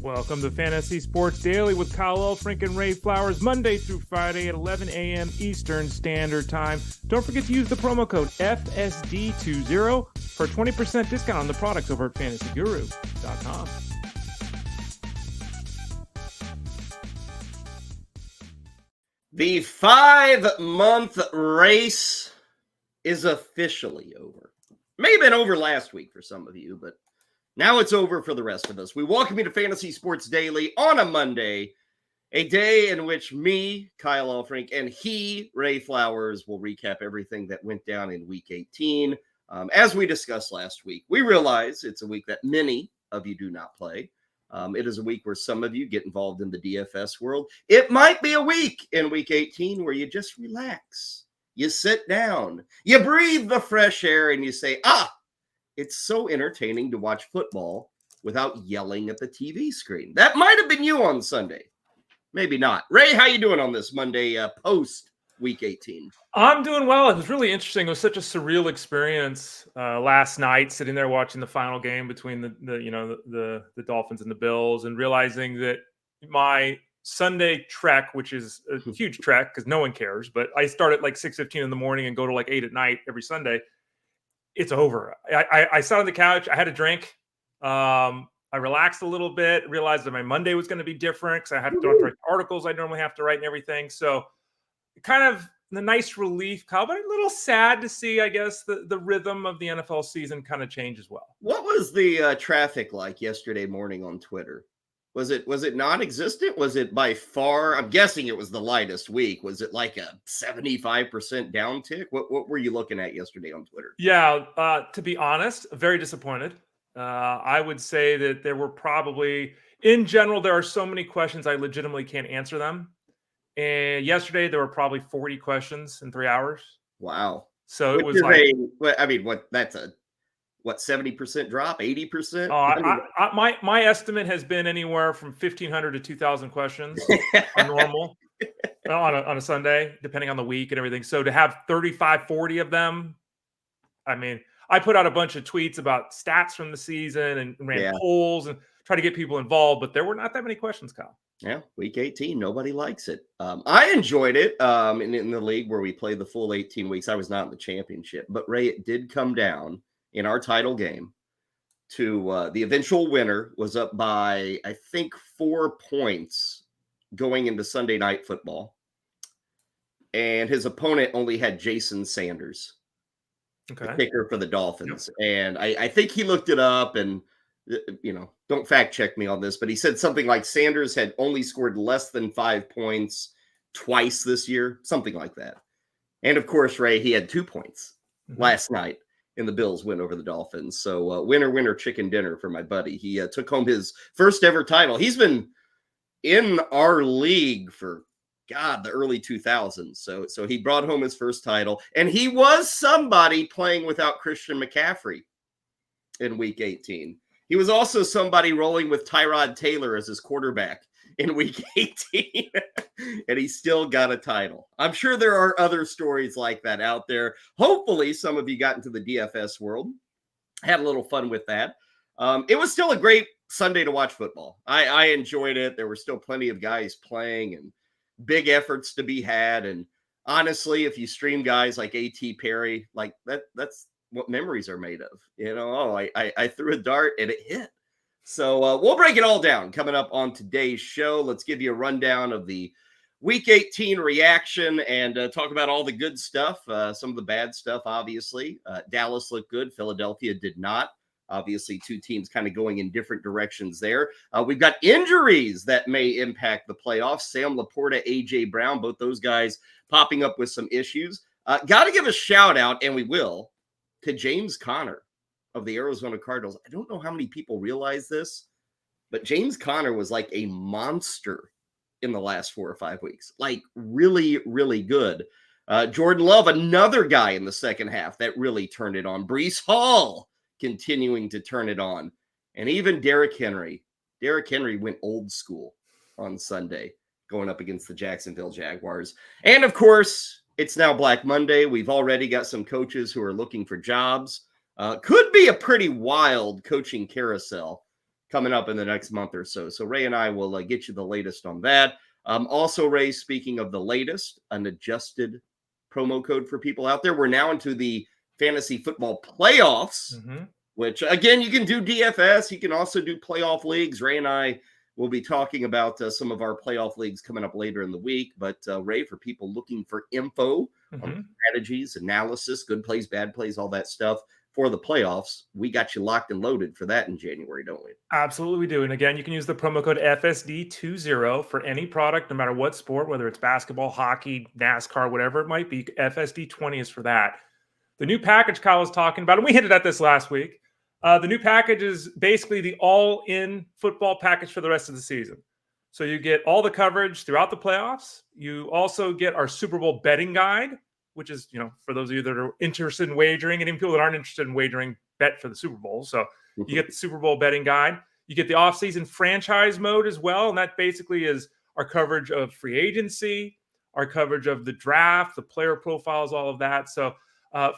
Welcome to Fantasy Sports Daily with Kyle Elfrink and Ray Flowers, Monday through Friday at 11 a.m. Eastern Standard Time. Don't forget to use the promo code FSD20 for a 20% discount on the products over at fantasyguru.com. The 5-month race is officially over. May have been over last week for some of you, but now it's over for the rest of us. We welcome you to Fantasy Sports Daily on a Monday, a day in which me, Kyle Elfrink, and he, Ray Flowers, will recap everything that went down in Week 18. As we discussed last week, we realize it's a week that many of you do not play. It is a week where some of you get involved in the DFS world. It might be a week in Week 18 where you just relax. You sit down, you breathe the fresh air, and you say, it's so entertaining to watch football without yelling at the TV screen. That might have been you on Sunday. Maybe not. Ray, how you doing on this Monday post Week 18? I'm doing well. It was really interesting. It was such a surreal experience last night, sitting there watching the final game between the Dolphins and the Bills, and realizing that my Sunday trek, which is a huge trek because no one cares, but I start at like 6:15 in the morning and go to like 8 at night every Sunday. It's over. I sat on the couch. I had a drink. I relaxed a little bit, realized that my Monday was going to be different because I had to write articles I normally have to write and everything. So kind of the nice relief, Kyle, but a little sad to see, I guess, the rhythm of the NFL season kind of change as well. What was the traffic like yesterday morning on Twitter? Was it non-existent? Was it by far? I'm guessing it was the lightest week. Was it like a 75% downtick? What were you looking at yesterday on Twitter? Yeah, to be honest, very disappointed. I would say that there were probably, in general, there are so many questions I legitimately can't answer them. And yesterday there were probably 40 questions in 3 hours. Wow. So it was like, that's a 70% drop, 80%? My estimate has been anywhere from 1,500 to 2,000 questions on normal on a Sunday, depending on the week and everything. So to have 35, 40 of them, I mean, I put out a bunch of tweets about stats from the season and ran polls and try to get people involved, but there were not that many questions, Kyle. Yeah, Week 18, nobody likes it. I enjoyed it in the league where we played the full 18 weeks. I was not in the championship, but Ray, it did come down in our title game to the eventual winner was up by, I think, 4 points going into Sunday Night Football. And his opponent only had Jason Sanders, the kicker for the Dolphins. Yep. And I think he looked it up and, don't fact check me on this, but he said something like Sanders had only scored less than 5 points twice this year, something like that. And of course, Ray, he had 2 points last night in the Bills win over the Dolphins. So winner, chicken dinner for my buddy. He took home his first ever title. He's been in our league for, the early 2000s. So he brought home his first title. And he was somebody playing without Christian McCaffrey in Week 18. He was also somebody rolling with Tyrod Taylor as his quarterback in Week 18, and he still got a title. I'm sure there are other stories like that out there. Hopefully, some of you got into the DFS world, had a little fun with that. It was still a great Sunday to watch football. I enjoyed it. There were still plenty of guys playing and big efforts to be had. And honestly, if you stream guys like A.T. Perry, like that's what memories are made of. I threw a dart and it hit. So we'll break it all down coming up on today's show. Let's give you a rundown of the Week 18 reaction and talk about all the good stuff, some of the bad stuff, obviously. Dallas looked good. Philadelphia did not. Obviously, two teams kind of going in different directions there. We've got injuries that may impact the playoffs. Sam LaPorta, A.J. Brown, both those guys popping up with some issues. Got to give a shout out, and we will, to James Conner of the Arizona Cardinals. I don't know how many people realize this, but James Conner was like a monster in the last 4 or 5 weeks. Like really, really good. Jordan Love, another guy in the second half that really turned it on. Breece Hall continuing to turn it on. And even Derrick Henry. Derrick Henry went old school on Sunday going up against the Jacksonville Jaguars. And of course, it's now Black Monday. We've already got some coaches who are looking for jobs. Could be a pretty wild coaching carousel coming up in the next month or so. So Ray and I will get you the latest on that. Also, Ray, speaking of the latest, an adjusted promo code for people out there. We're now into the fantasy football playoffs, which, again, you can do DFS. You can also do playoff leagues. Ray and I will be talking about some of our playoff leagues coming up later in the week. But, Ray, for people looking for info on strategies, analysis, good plays, bad plays, all that stuff for the playoffs, we got you locked and loaded for that in January, don't we? Absolutely, we do. And again, you can use the promo code FSD20 for any product, no matter what sport, whether it's basketball, hockey, NASCAR, whatever it might be. FSD20 is for that. The new package Kyle was talking about, and we hinted at this last week, the new package is basically the all-in football package for the rest of the season. So you get all the coverage throughout the playoffs. You also get our Super Bowl betting guide, which is, for those of you that are interested in wagering, and even people that aren't interested in wagering, bet for the Super Bowl. So you get the Super Bowl betting guide. You get the offseason franchise mode as well. And that basically is our coverage of free agency, our coverage of the draft, the player profiles, all of that. So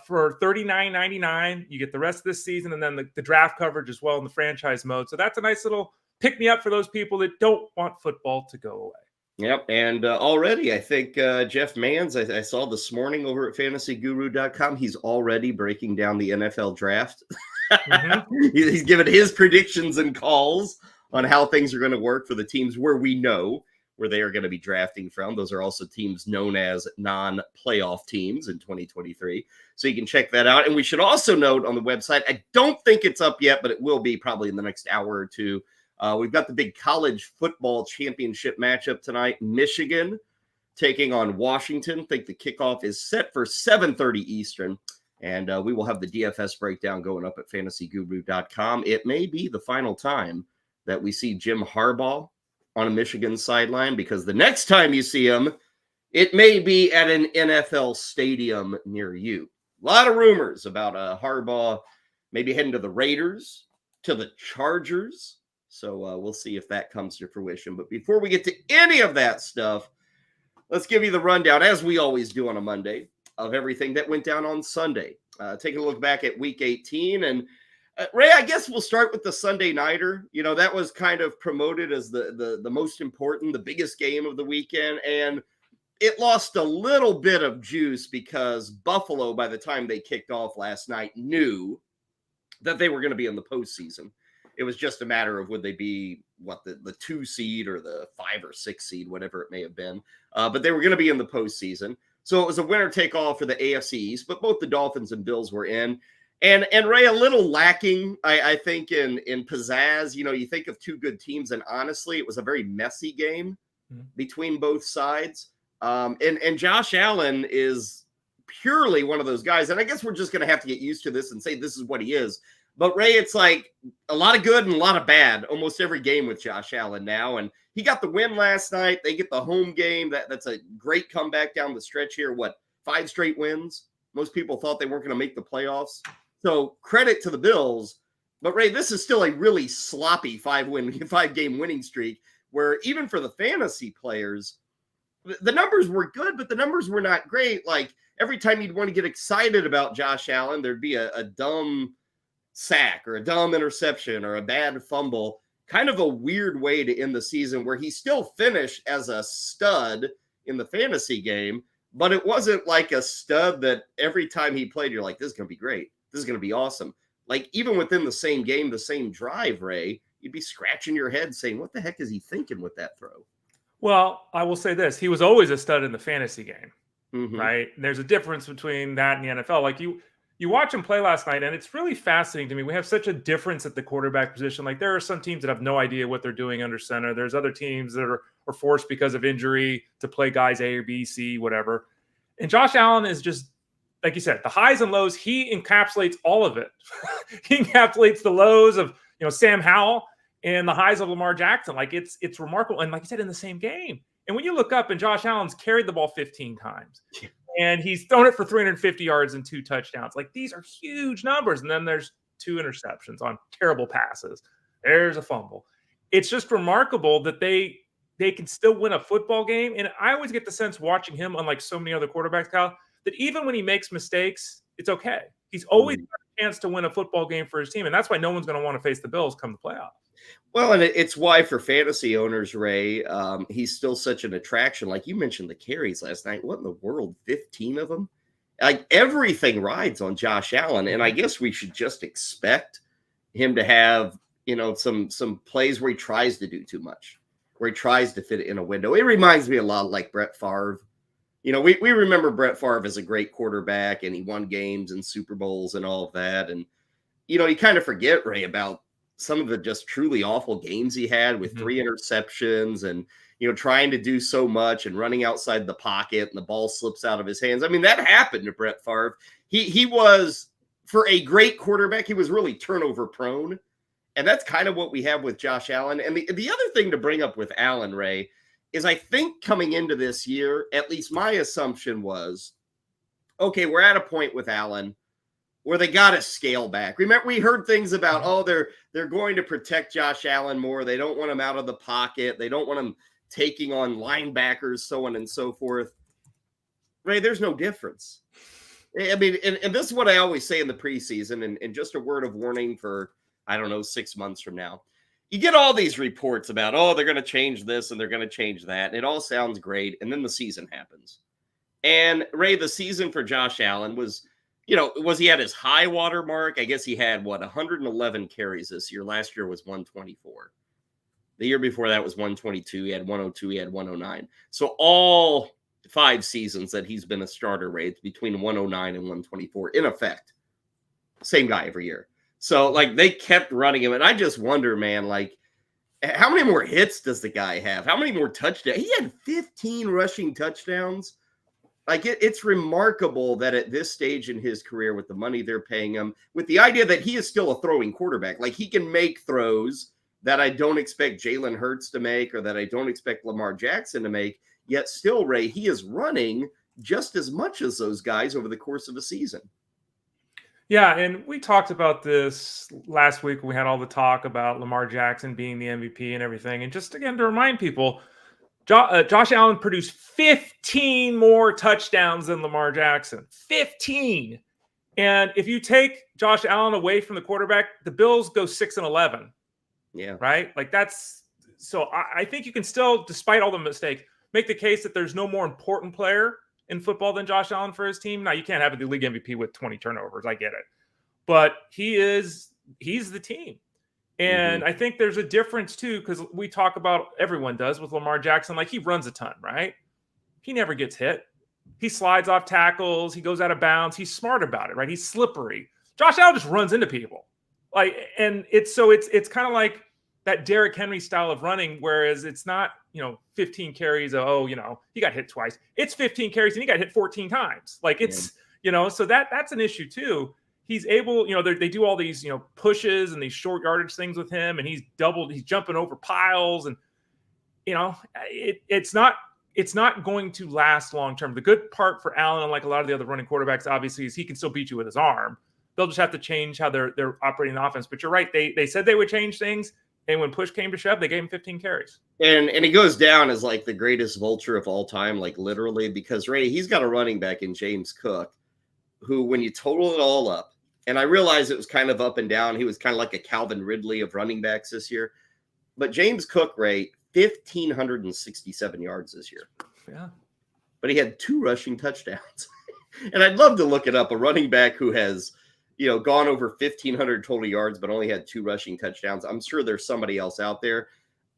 for $39.99, you get the rest of this season and then the draft coverage as well in the franchise mode. So that's a nice little pick-me-up for those people that don't want football to go away. Yep, and already I think Jeff Manns, I saw this morning over at fantasyguru.com, he's already breaking down the NFL draft. He's given his predictions and calls on how things are going to work for the teams where we know where they are going to be drafting from. Those are also teams known as non-playoff teams in 2023. So you can check that out. And we should also note on the website, I don't think it's up yet, but it will be probably in the next hour or two. We've got the big college football championship matchup tonight. Michigan taking on Washington. I think the kickoff is set for 7:30 Eastern. And we will have the DFS breakdown going up at fantasyguru.com. It may be the final time that we see Jim Harbaugh on a Michigan sideline, because the next time you see him, it may be at an NFL stadium near you. A lot of rumors about Harbaugh maybe heading to the Raiders, to the Chargers. So we'll see if that comes to fruition. But before we get to any of that stuff, let's give you the rundown, as we always do on a Monday, of everything that went down on Sunday. Taking a look back at Week 18. And Ray, I guess we'll start with the Sunday Nighter. That was kind of promoted as the most important, the biggest game of the weekend. And it lost a little bit of juice because Buffalo, by the time they kicked off last night, knew that they were going to be in the postseason. It was just a matter of would they be the 2 seed or the 5 or 6 seed, whatever it may have been. But they were going to be in the postseason. So it was a winner take all for the AFC East, but both the Dolphins and Bills were in. And Ray, a little lacking, I think, in pizzazz. You think of two good teams, and honestly, it was a very messy game between both sides. And Josh Allen is purely one of those guys. And I guess we're just going to have to get used to this and say this is what he is. But Ray, it's like a lot of good and a lot of bad almost every game with Josh Allen now. And he got the win last night. They get the home game. That's a great comeback down the stretch here. 5 straight wins? Most people thought they weren't going to make the playoffs. So credit to the Bills. But Ray, this is still a really sloppy 5-game winning streak where even for the fantasy players, the numbers were good, but the numbers were not great. Like every time you'd want to get excited about Josh Allen, there'd be a dumb sack or a dumb interception or a bad fumble. Kind of a weird way to end the season where he still finished as a stud in the fantasy game, but it wasn't like a stud that every time he played, you're like, this is going to be great. This is going to be awesome. Like even within the same game, the same drive, Ray, you'd be scratching your head saying, what the heck is he thinking with that throw? Well, I will say this. He was always a stud in the fantasy game, right? And there's a difference between that and the NFL. Like you watch him play last night, and it's really fascinating to me. We have such a difference at the quarterback position. Like there are some teams that have no idea what they're doing under center. There's other teams that are forced because of injury to play guys A or B, C, whatever. And Josh Allen is just, like you said, the highs and lows. He encapsulates all of it. He encapsulates the lows of Sam Howell and the highs of Lamar Jackson. Like it's remarkable. And like you said, in the same game. And when you look up, and Josh Allen's carried the ball 15 times. And he's thrown it for 350 yards and 2 touchdowns. Like these are huge numbers. And then there's 2 interceptions on terrible passes. There's a fumble. It's just remarkable that they can still win a football game. And I always get the sense watching him, unlike so many other quarterbacks, Kyle, that even when he makes mistakes, it's okay. He's always got a chance to win a football game for his team. And that's why no one's going to want to face the Bills come the playoffs. Well, and it's why for fantasy owners, Ray, he's still such an attraction. Like you mentioned the carries last night. What in the world? 15 of them? Like everything rides on Josh Allen. And I guess we should just expect him to have, some plays where he tries to do too much, where he tries to fit it in a window. It reminds me a lot like Brett Favre. We remember Brett Favre as a great quarterback, and he won games and Super Bowls and all of that. And, you kind of forget, Ray, about some of the just truly awful games he had with 3 interceptions and, trying to do so much and running outside the pocket and the ball slips out of his hands. I mean, that happened to Brett Favre. He was, for a great quarterback, he was really turnover prone. And that's kind of what we have with Josh Allen. And the other thing to bring up with Allen, Ray, is I think coming into this year, at least my assumption was, okay, we're at a point with Allen where they got to scale back. Remember, we heard things about, they're going to protect Josh Allen more. They don't want him out of the pocket. They don't want him taking on linebackers, so on and so forth. Ray, there's no difference. I mean, and this is what I always say in the preseason, and just a word of warning for, 6 months from now. You get all these reports about, they're going to change this and they're going to change that. And it all sounds great. And then the season happens. And Ray, the season for Josh Allen was, was he at his high water mark? I guess he had 111 carries this year. Last year was 124. The year before that was 122. He had 102. He had 109. So all 5 seasons that he's been a starter, Ray, it's between 109 and 124 in effect. Same guy every year. So, they kept running him. And I just wonder, man, how many more hits does the guy have? How many more touchdowns? He had 15 rushing touchdowns. It's remarkable that at this stage in his career, with the money they're paying him, with the idea that he is still a throwing quarterback, he can make throws that I don't expect Jalen Hurts to make or that I don't expect Lamar Jackson to make. Yet still, Ray, he is running just as much as those guys over the course of a season. Yeah, and we talked about this last week when we had all the talk about Lamar Jackson being the MVP and everything. And just again to remind people, Josh Allen produced 15 more touchdowns than Lamar Jackson. 15. And if you take Josh Allen away from the quarterback, the Bills go 6-11. Yeah. Right? So I think you can still, despite all the mistakes, make the case that there's no more important player in football than Josh Allen for his team. Now, you can't have a league MVP with 20 turnovers. I get it. But he's the team. And I think there's a difference, too, because we talk about, everyone does with Lamar Jackson, he runs a ton, right? He never gets hit. He slides off tackles. He goes out of bounds. He's smart about it, right? He's slippery. Josh Allen just runs into people. And it's kind of like that Derrick Henry style of running, whereas it's not, 15 carries, he got hit twice. It's 15 carries and he got hit 14 times. So that's an issue too. He's able, they do all these, pushes and these short yardage things with him, and he's jumping over piles, and it's not going to last long term. The good part for Allen, unlike a lot of the other running quarterbacks, obviously, is he can still beat you with his arm. They'll just have to change how they're operating the offense. But you're right, they said they would change things. And when push came to shove, they gave him 15 carries. And he goes down as the greatest vulture of all time, literally, because Ray, he's got a running back in James Cook, who, when you total it all up, and I realize it was kind of up and down. He was kind of like a Calvin Ridley of running backs this year. But James Cook, Ray, 1,567 yards this year. Yeah. But he had 2 rushing touchdowns. And I'd love to look it up. A running back who has gone over 1,500 total yards, but only had 2 rushing touchdowns. I'm sure there's somebody else out there.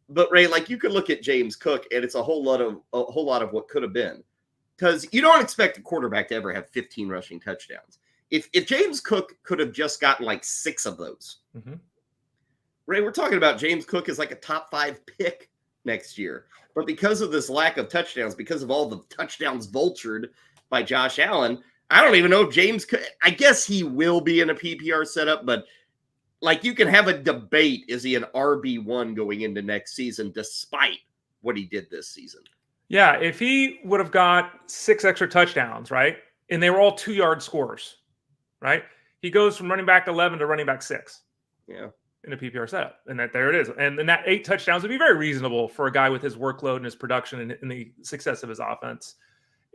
But Ray, you could look at James Cook, and it's a whole lot of what could have been, because you don't expect a quarterback to ever have 15 rushing touchdowns. If James Cook could have just gotten 6 of those, Ray, we're talking about James Cook as a top 5 pick next year. But because of this lack of touchdowns, because of all the touchdowns vultured by Josh Allen, I don't even know if James could. I guess he will be in a PPR setup, but you can have a debate. Is he an RB1 going into next season, despite what he did this season? Yeah. If he would have got 6 extra touchdowns, right? And they were all 2-yard scores, right? He goes from running back 11 to running back 6. Yeah. In a PPR setup. And there it is. And then that 8 touchdowns would be very reasonable for a guy with his workload and his production and the success of his offense.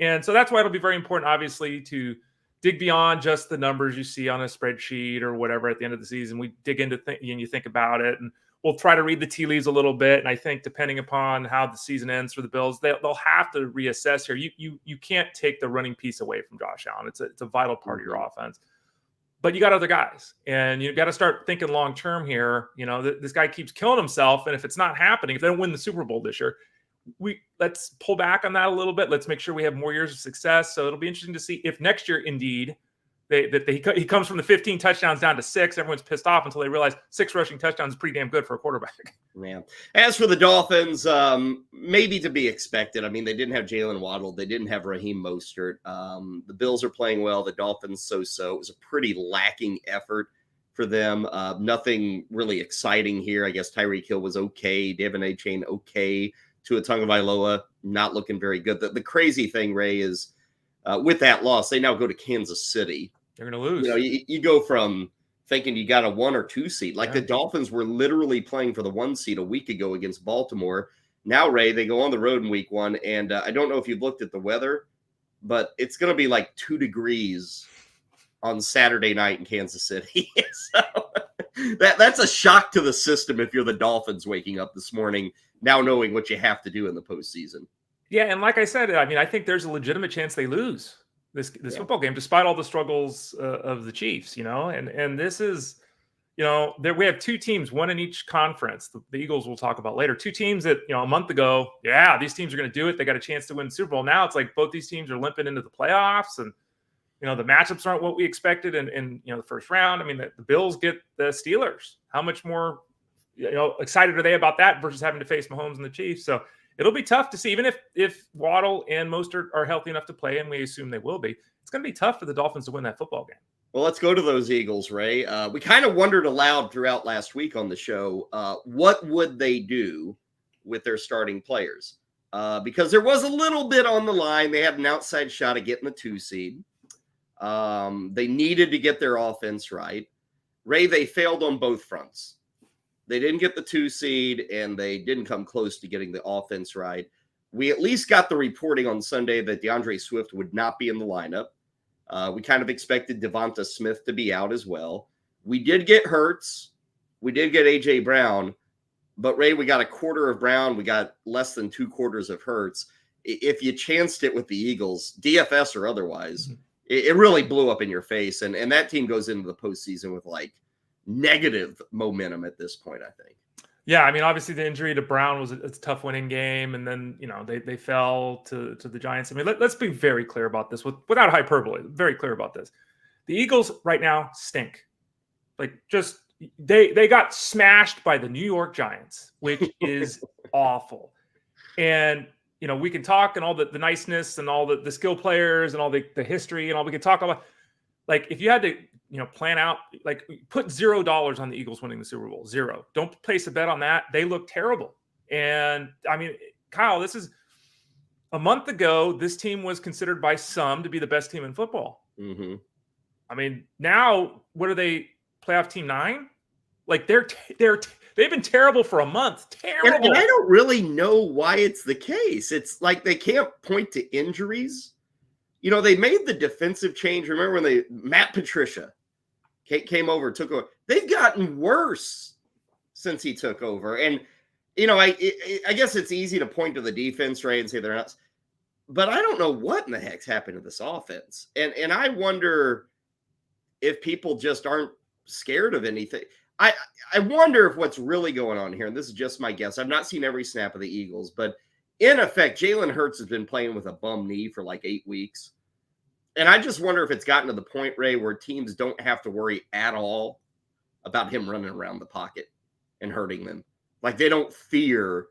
And so that's why it'll be very important, obviously, to dig beyond just the numbers you see on a spreadsheet or whatever at the end of the season. We dig into and you think about it, and we'll try to read the tea leaves a little bit. And I think depending upon how the season ends for the Bills, they'll have to reassess here. You can't take the running piece away from Josh Allen. It's a vital part of your offense. But you got other guys, and you got to start thinking long term here. This guy keeps killing himself, and if it's not happening, if they don't win the Super Bowl this year, let's pull back on that a little bit. Let's make sure we have more years of success. So it'll be interesting to see if next year, indeed, he comes from the 15 touchdowns down to 6. Everyone's pissed off until they realize 6 rushing touchdowns is pretty damn good for a quarterback. Yeah. As for the Dolphins, maybe to be expected. I mean, they didn't have Jalen Waddle. They didn't have Raheem Mostert. The Bills are playing well. The Dolphins so-so. It was a pretty lacking effort for them. Nothing really exciting here. I guess Tyreek Hill was okay. Devin Achane okay. Tua Tagovailoa not looking very good. The crazy thing, Ray, is with that loss, they now go to Kansas City. They're going to lose. You go from thinking you got a 1 or 2 seed. Like the Dolphins were literally playing for the 1 seed a week ago against Baltimore. Now, Ray, they go on the road in week 1. And I don't know if you've looked at the weather, but it's going to be like 2 degrees on Saturday night in Kansas City. So that's a shock to the system if you're the Dolphins waking up this morning, now knowing what you have to do in the postseason. Yeah, and like I said, I mean, I think there's a legitimate chance they lose this football game, despite all the struggles of the Chiefs, and this is, we have 2 teams, one in each conference. The Eagles we'll talk about later. 2 teams that, a month ago, these teams are going to do it. They got a chance to win the Super Bowl. Now it's like both these teams are limping into the playoffs, and, the matchups aren't what we expected in the first round. I mean, the Bills get the Steelers. How much more, excited are they about that versus having to face Mahomes and the Chiefs? So it'll be tough to see, even if Waddle and Mostert are healthy enough to play, and we assume they will be. It's going to be tough for the Dolphins to win that football game. Well, let's go to those Eagles, Ray. We kind of wondered aloud throughout last week on the show, what would they do with their starting players? Because there was a little bit on the line. They had an outside shot at getting the 2 seed. They needed to get their offense right. Ray, they failed on both fronts. They didn't get the 2 seed, and they didn't come close to getting the offense right. We at least got the reporting on Sunday that DeAndre Swift would not be in the lineup. We kind of expected Devonta Smith to be out as well. We did get Hurts. We did get A.J. Brown. But, Ray, we got a quarter of Brown. We got less than 2 quarters of Hurts. If you chanced it with the Eagles, DFS or otherwise, it really blew up in your face. And that team goes into the postseason with, like, negative momentum at this point, I think. Yeah, I mean, obviously the injury to Brown was a tough winning game, and then they fell to the Giants. I mean, let's be very clear about this without hyperbole. Very clear about this. The Eagles right now stink. Like, just they got smashed by the New York Giants, which is awful. And we can talk and all the niceness and all the skill players and all the history and all we can talk about. Like, if you had to plan out, like, put $0 on the Eagles winning the Super Bowl. 0. Don't place a bet on that. They look terrible. And I mean, Kyle, this is a month ago. This team was considered by some to be the best team in football. Mm-hmm. I mean, now what are they? Playoff team 9? Like, they've been terrible for a month. Terrible. And I don't really know why it's the case. It's like they can't point to injuries. They made the defensive change. Remember when Matt Patricia came over, took over. They've gotten worse since he took over. And, I guess it's easy to point to the defense, Ray, and say they're not. But I don't know what in the heck's happened to this offense. And I wonder if people just aren't scared of anything. I wonder if what's really going on here, and this is just my guess. I've not seen every snap of the Eagles, but in effect, Jalen Hurts has been playing with a bum knee for like 8 weeks. And I just wonder if it's gotten to the point, Ray, where teams don't have to worry at all about him running around the pocket and hurting them. Like, they don't fear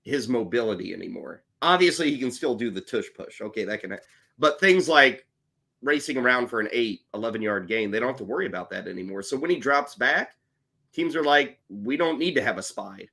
his mobility anymore. Obviously, he can still do the tush push. Okay, that can. But things like racing around for an 11-yard gain, they don't have to worry about that anymore. So when he drops back, teams are like, we don't need to have a spy.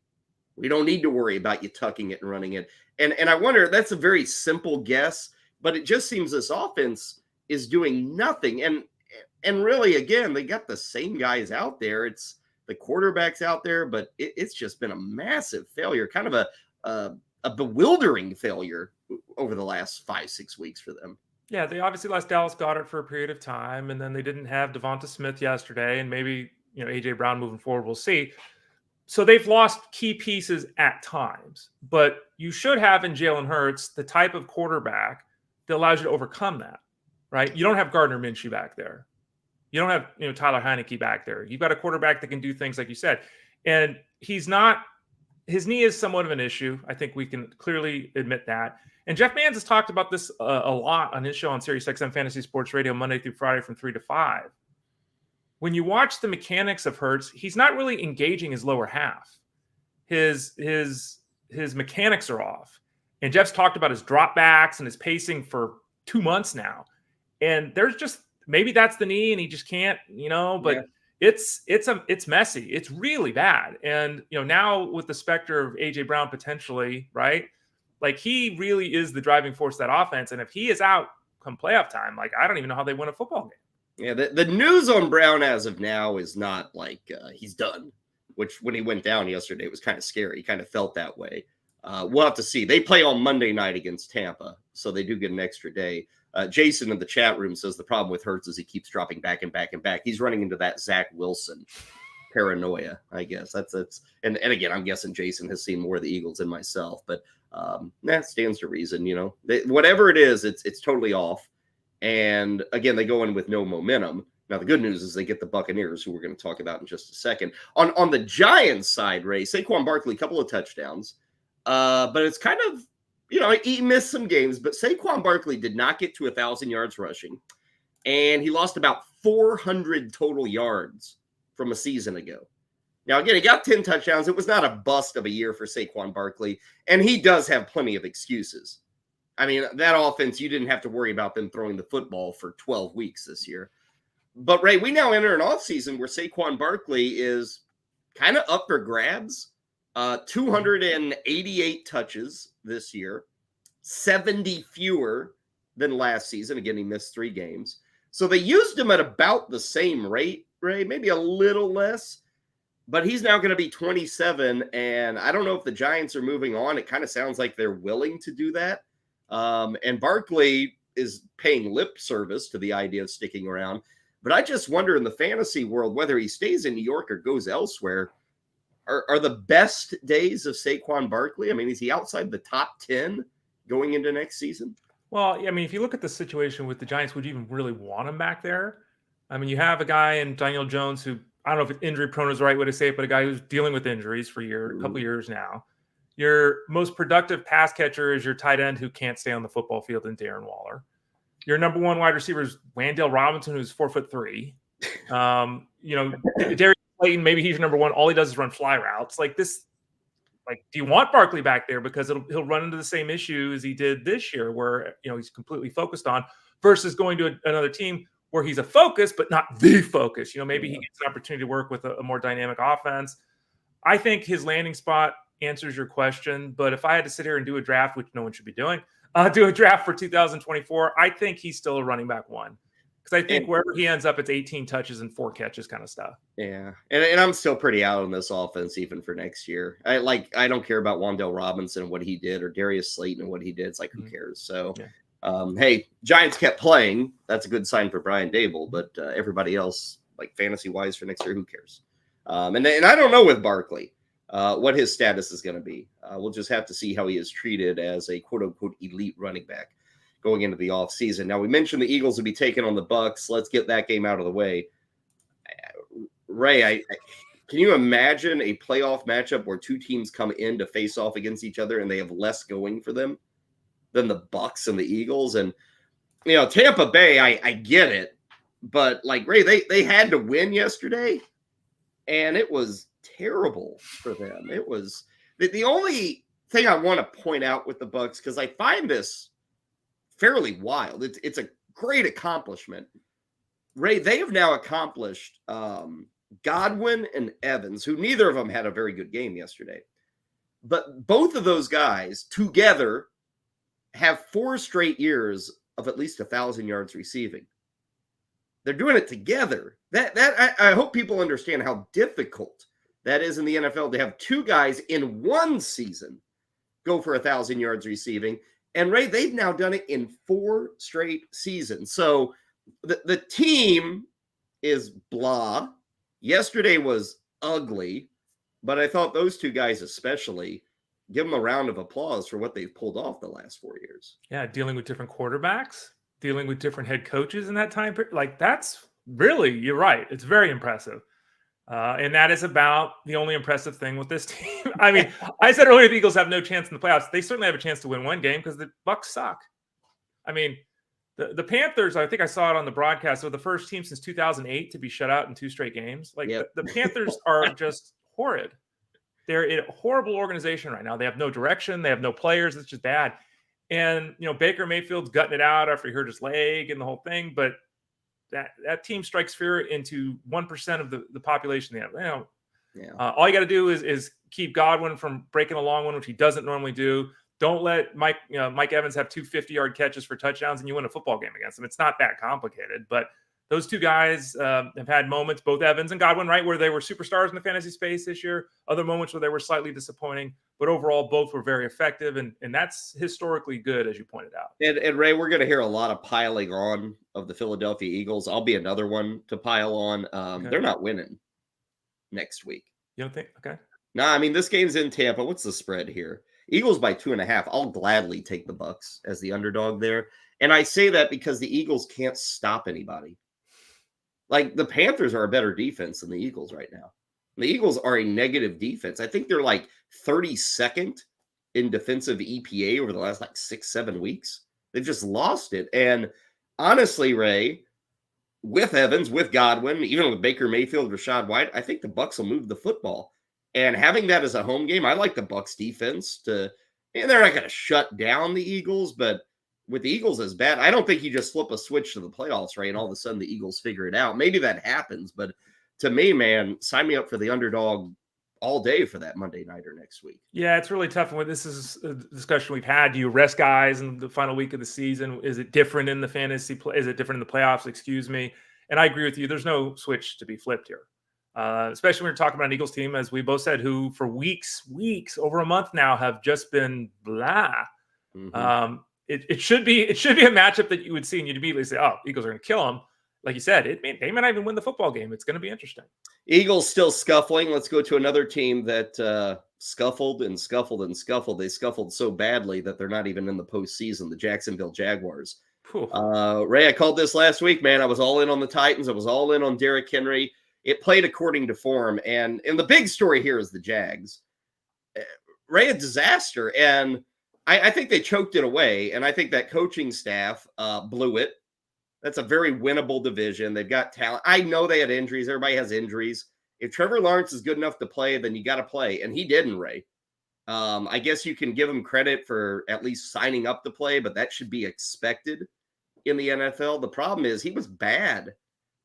We don't need to worry about you tucking it and running it. And I wonder, that's a very simple guess, but it just seems this offense is doing nothing. And really, again, they got the same guys out there. It's the quarterbacks out there, but it's just been a massive failure, kind of a bewildering failure over the last 5-6 weeks for them. Yeah, they obviously lost Dallas Goedert for a period of time, and then they didn't have Devonta Smith yesterday, and maybe AJ Brown moving forward. We'll see. So they've lost key pieces at times, but you should have in Jalen Hurts the type of quarterback that allows you to overcome that, right? You don't have Gardner Minshew back there. You don't have Tyler Heineke back there. You've got a quarterback that can do things like you said, and he's not. His knee is somewhat of an issue. I think we can clearly admit that. And Jeff Mans has talked about this a lot on his show on Sirius XM Fantasy Sports Radio Monday through Friday from 3 to 5. When you watch the mechanics of Hurts, he's not really engaging his lower half. His mechanics are off. And Jeff's talked about his dropbacks and his pacing for 2 months now. And there's just maybe that's the knee and he just can't, but yeah. It's messy. It's really bad. And now with the specter of AJ Brown potentially, right? Like he really is the driving force of that offense. And if he is out come playoff time, like I don't even know how they win a football game. Yeah, the news on Brown as of now is not like he's done, which when he went down yesterday, it was kind of scary. He kind of felt that way. We'll have to see. They play on Monday night against Tampa, so they do get an extra day. Jason in the chat room says the problem with Hurts is he keeps dropping back and back and back. He's running into that Zach Wilson paranoia, I guess. That's and again, I'm guessing Jason has seen more of the Eagles than myself, but that stands to reason. Whatever it is, it's totally off. And again, they go in with no momentum. Now, the good news is they get the Buccaneers, who we're going to talk about in just a second. On the Giants side, Ray, Saquon Barkley, a couple of touchdowns. But it's kind of, he missed some games, but Saquon Barkley did not get to 1,000 yards rushing. And he lost about 400 total yards from a season ago. Now, again, he got 10 touchdowns. It was not a bust of a year for Saquon Barkley. And he does have plenty of excuses. I mean, that offense, you didn't have to worry about them throwing the football for 12 weeks this year. But, Ray, we now enter an offseason where Saquon Barkley is kind of up for grabs. 288 touches this year, 70 fewer than last season. Again, he missed 3 games. So they used him at about the same rate, Ray, maybe a little less. But he's now going to be 27, and I don't know if the Giants are moving on. It kind of sounds like they're willing to do that. And Barkley is paying lip service to the idea of sticking around. But I just wonder in the fantasy world whether he stays in New York or goes elsewhere. Are the best days of Saquon Barkley? I mean, is he outside the top 10 going into next season? Well, I mean, if you look at the situation with the Giants, would you even really want him back there? I mean, you have a guy in Daniel Jones who, I don't know if injury prone is the right way to say it, but a guy who's dealing with injuries for a couple of years now. Your most productive pass catcher is your tight end who can't stay on the football field in Darren Waller. Your number one wide receiver is Wan'Dale Robinson, who's 4'3". Darius Slayton, maybe he's your number one. All he does is run fly routes. Like this, do you want Barkley back there? Because he'll run into the same issue as he did this year, where he's completely focused on, versus going to another team where he's a focus, but not the focus. Maybe he gets an opportunity to work with a more dynamic offense. I think his landing spot answers your question. But if I had to sit here and do a draft, which no one should be doing, do a draft for 2024, I think he's still a running back one. Because I think wherever he ends up, it's 18 touches and 4 catches kind of stuff. Yeah. And I'm still pretty out on this offense even for next year. I don't care about Wan'Dale Robinson and what he did, or Darius Slayton and what he did. It's like, who cares? So, hey, Giants kept playing. That's a good sign for Brian Dable. But everybody else, like fantasy-wise for next year, who cares? And I don't know with Barkley what his status is going to be. We'll just have to see how he is treated as a quote-unquote elite running back going into the offseason. Now, we mentioned the Eagles will be taking on the Bucs. Let's get that game out of the way. Ray, can you imagine a playoff matchup where 2 teams come in to face off against each other and they have less going for them than the Bucs and the Eagles? And, Tampa Bay, I get it. But, Ray, they had to win yesterday, and it was terrible for them. It was the only thing I want to point out with the Bucs, because I find this fairly wild. It's a great accomplishment. Ray, they have now accomplished Godwin and Evans, who neither of them had a very good game yesterday. But both of those guys together have 4 straight years of at least 1,000 yards receiving. They're doing it together. I hope people understand how difficult that is in the NFL to have 2 guys in one season go for 1,000 yards receiving. And Ray, they've now done it in 4 straight seasons. So the team is blah. Yesterday was ugly, but I thought those two guys especially, give them a round of applause for what they've pulled off the last 4 years. Yeah, dealing with different quarterbacks, dealing with different head coaches in that time period. Like, that's really, you're right. It's very impressive. And that is about the only impressive thing with this team. I mean, I said earlier the Eagles have no chance in the playoffs. They certainly have a chance to win one game because the Bucs suck. I mean, the Panthers, I think I saw it on the broadcast, are the first team since 2008 to be shut out in 2 straight games. Like, the Panthers are just horrid. They're a horrible organization right now. They have no direction. They have no players. It's just bad. And, Baker Mayfield's gutting it out after he hurt his leg and the whole thing. But that team strikes fear into 1% of the population they have. All you got to do is keep Godwin from breaking a long one, which he doesn't normally do. Don't let Mike Evans have 2 50-yard catches for touchdowns and you win a football game against him. It's not that complicated. But those two guys have had moments, both Evans and Godwin, right, where they were superstars in the fantasy space this year. Other moments where they were slightly disappointing. But overall, both were very effective. And that's historically good, as you pointed out. And Ray, we're going to hear a lot of piling on of the Philadelphia Eagles. I'll be another one to pile on. Okay. They're not winning next week. You don't think? Okay. No, I mean, this game's in Tampa. What's the spread here? Eagles by 2.5. I'll gladly take the Bucs as the underdog there. And I say that because the Eagles can't stop anybody. Like, the Panthers are a better defense than the Eagles right now. The Eagles are a negative defense. I think they're like 32nd in defensive EPA over the last 6-7 weeks. They've just lost it. And honestly, Ray, with Evans, with Godwin, even with Baker Mayfield, Rachaad White, I think the Bucs will move the football. And having that as a home game, I like the Bucs defense and they're not going to shut down the Eagles, but with the Eagles as bad, I don't think you just flip a switch to the playoffs, Ray, and all of a sudden the Eagles figure it out. Maybe that happens, but to me, man, sign me up for the underdog all day for that Monday nighter next week. Yeah, it's really tough. And this is a discussion we've had. Do you rest guys in the final week of the season? Is it different in the fantasy play? Is it different in the playoffs? Excuse me. And I agree with you. There's no switch to be flipped here. Especially when we're talking about an Eagles team, as we both said, who for weeks, over a month now have just been blah. Mm-hmm. It should be a matchup that you would see and you'd immediately say, oh, Eagles are going to kill them. Like you said, they might not even win the football game. It's going to be interesting. Eagles still scuffling. Let's go to another team that scuffled and scuffled and scuffled. They scuffled so badly that they're not even in the postseason, the Jacksonville Jaguars. Ray, I called this last week, man. I was all in on the Titans. I was all in on Derrick Henry. It played according to form. And the big story here is the Jags. Ray, a disaster. And I think they choked it away. And I think that coaching staff blew it. That's a very winnable division. They've got talent. I know they had injuries. Everybody has injuries. If Trevor Lawrence is good enough to play, then you got to play. And he didn't, Ray. I guess you can give him credit for at least signing up to play, but that should be expected in the NFL. The problem is he was bad.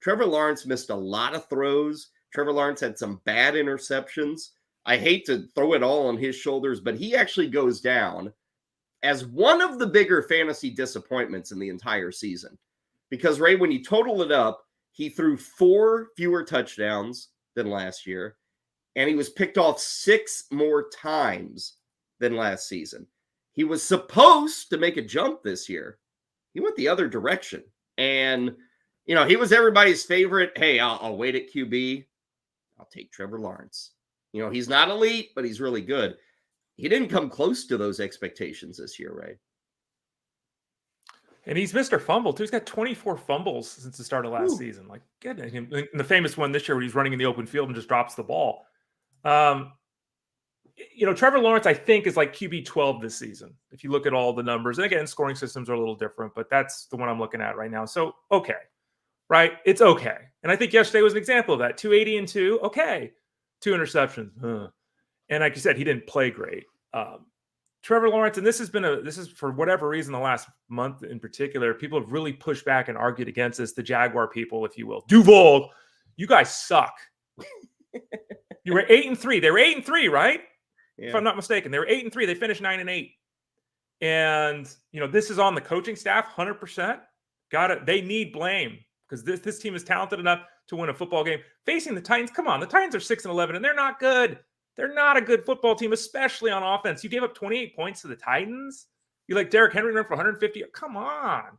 Trevor Lawrence missed a lot of throws. Trevor Lawrence had some bad interceptions. I hate to throw it all on his shoulders, but he actually goes down as one of the bigger fantasy disappointments in the entire season. Because, Ray, when you total it up, he threw 4 fewer touchdowns than last year, and he was picked off 6 more times than last season. He was supposed to make a jump this year. He went the other direction. And, he was everybody's favorite. Hey, I'll wait at QB. I'll take Trevor Lawrence. He's not elite, but he's really good. He didn't come close to those expectations this year, Ray. And he's Mr. Fumble, too. He's got 24 fumbles since the start of last season. Like, get him. And the famous one this year where he's running in the open field and just drops the ball. Trevor Lawrence, I think, is like QB 12 this season. If you look at all the numbers. And again, scoring systems are a little different, but that's the one I'm looking at right now. So, okay. Right? It's okay. And I think yesterday was an example of that. 280 and 2. Okay. 2 interceptions. And like you said, he didn't play great. Trevor Lawrence, and this is for whatever reason, the last month in particular, people have really pushed back and argued against this. The Jaguar people, if you will. Duval, you guys suck. You were 8-3. They were 8-3, right? Yeah. If I'm not mistaken, they were 8-3. They finished 9-8. And this is on the coaching staff, 100%. Got it. They need blame because this team is talented enough to win a football game. Facing the Titans, come on, the Titans are 6-11, and they're not good. They're not a good football team, especially on offense. You gave up 28 points to the Titans. You like Derrick Henry run for 150? Come on.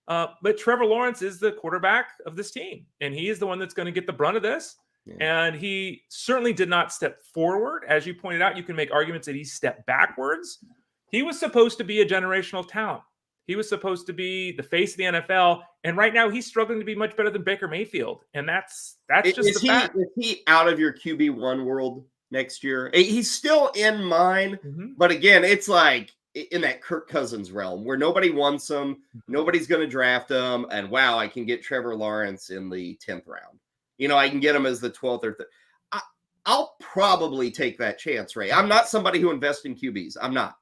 But Trevor Lawrence is the quarterback of this team, and he is the one that's going to get the brunt of this. Yeah. And he certainly did not step forward. As you pointed out, you can make arguments that he stepped backwards. He was supposed to be a generational talent. He was supposed to be the face of the NFL, and right now he's struggling to be much better than Baker Mayfield, and that's just the fact. Is he out of your QB1 world next year? He's still in mine, but again, it's like in that Kirk Cousins realm where nobody wants him, nobody's going to draft him, and wow, I can get Trevor Lawrence in the 10th round. You know, I can get him as the 12th or I'll probably take that chance, Ray. I'm not somebody who invests in QBs. I'm not.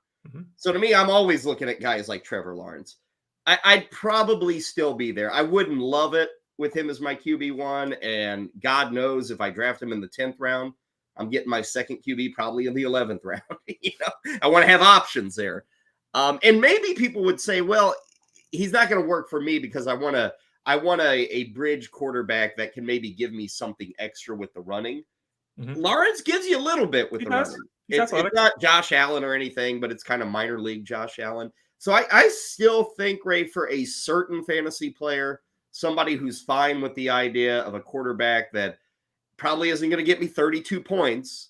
So to me, I'm always looking at guys like Trevor Lawrence. I'd probably still be there. I wouldn't love it with him as my QB1, and God knows if I draft him in the 10th round, I'm getting my second QB probably in the 11th round. You know, I want to have options there. And maybe people would say, well, he's not going to work for me because I want a bridge quarterback that can maybe give me something extra with the running. Lawrence gives you a little bit with the running. It's not Josh Allen or anything, but it's kind of minor league Josh Allen. So I still think, Ray, for a certain fantasy player, somebody who's fine with the idea of a quarterback that probably isn't going to get me 32 points,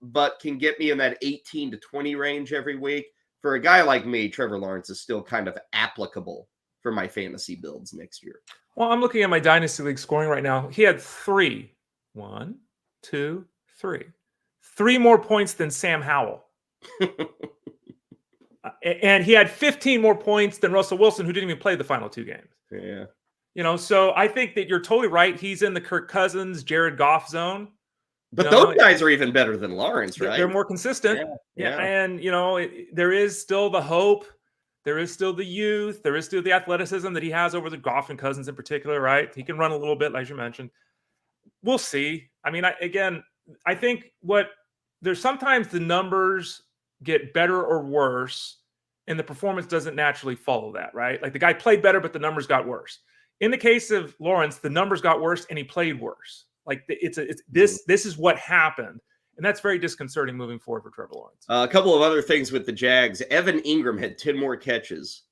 but can get me in that 18 to 20 range every week. For a guy like me, Trevor Lawrence is still kind of applicable for my fantasy builds next year. Well, I'm looking at my Dynasty League scoring right now. He had 3 more points than Sam Howell. And he had 15 more points than Russell Wilson, who didn't even play the final 2 games. Yeah. You know, so I think that you're totally right. He's in the Kirk Cousins, Jared Goff zone. But those guys are even better than Lawrence, right? They're more consistent. Yeah. And, you know, there is still the hope. There is still the youth. There is still the athleticism that he has over the Goff and Cousins in particular, right? He can run a little bit, as you mentioned. We'll see. I mean, I think there's sometimes the numbers get better or worse, and the performance doesn't naturally follow that, right? Like the guy played better, but the numbers got worse. In the case of Lawrence, the numbers got worse and he played worse. Like this is what happened. And that's very disconcerting moving forward for Trevor Lawrence. A couple of other things with the Jags. Evan Ingram had 10 more catches,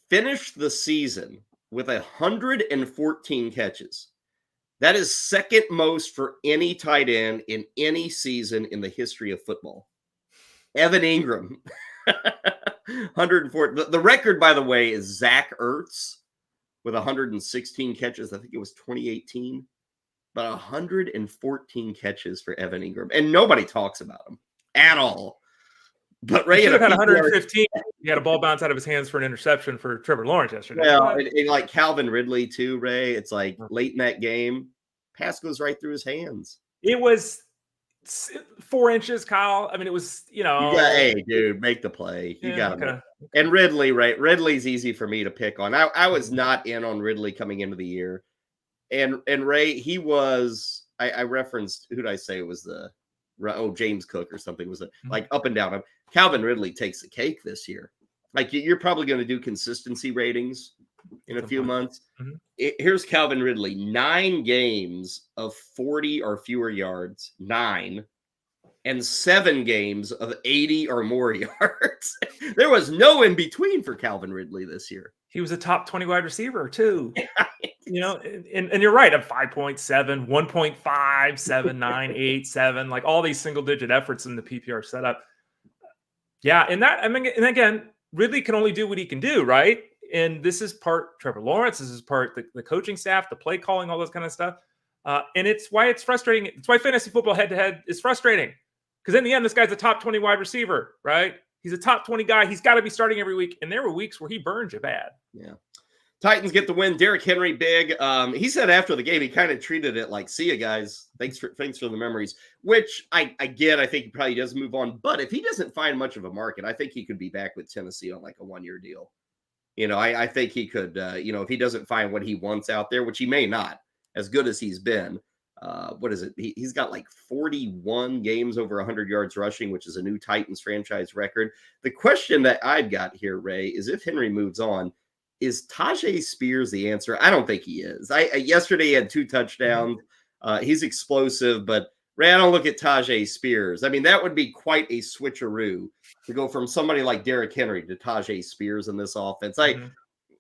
finished the season with 114 catches. That is second most for any tight end in any season in the history of football. Evan Ingram, 104. The record, by the way, is Zach Ertz with 116 catches. I think it was 2018. But 114 catches for Evan Ingram. And nobody talks about him at all. But Ray had 115. He had a ball bounce out of his hands for an interception for Trevor Lawrence yesterday. Well, and like Calvin Ridley too, Ray. It's like late in that game, pass goes right through his hands. It was 4 inches, Kyle. I mean, it was, you know. Hey, dude, make the play. You got him. And Ridley, right? Ridley's easy for me to pick on. I was not in on Ridley coming into the year. And Ray, he was, I referenced, who did I say it was James Cook or something was like up and down. Calvin Ridley takes the cake this year. Like you're probably going to do consistency ratings in a few months. Here's Calvin Ridley, 9 games of 40 or fewer yards, 9, and 7 games of 80 or more yards. There was no in between for Calvin Ridley this year. He was a top 20 wide receiver too. You know, and you're right, at 5.7, 1.5, 7, 9, 8, 7, like all these single digit efforts in the PPR setup. Yeah. And that, I mean, and again, Ridley can only do what he can do, right? And this is part Trevor Lawrence, this is part the coaching staff, the play calling, all those kind of stuff. And it's why it's frustrating. It's why fantasy football head to head is frustrating. Because in the end, this guy's a top 20 wide receiver, right? He's a top 20 guy. He's got to be starting every week. And there were weeks where he burned you bad. Yeah. Titans get the win. Derrick Henry, big. He said after the game, he kind of treated it like, see you guys. Thanks for the memories, which I get. I think he probably does move on. But if he doesn't find much of a market, I think he could be back with Tennessee on like a 1-year deal. You know, I think he could, if he doesn't find what he wants out there, which he may not, as good as he's been. What is it? He's got like 41 games over 100 yards rushing, which is a new Titans franchise record. The question that I've got here, Ray, is if Henry moves on, is Tajay Spears the answer? I don't think he is. Yesterday he had 2 touchdowns. He's explosive, but Ray, I don't look at Tajay Spears. I mean, that would be quite a switcheroo to go from somebody like Derrick Henry to Tajay Spears in this offense.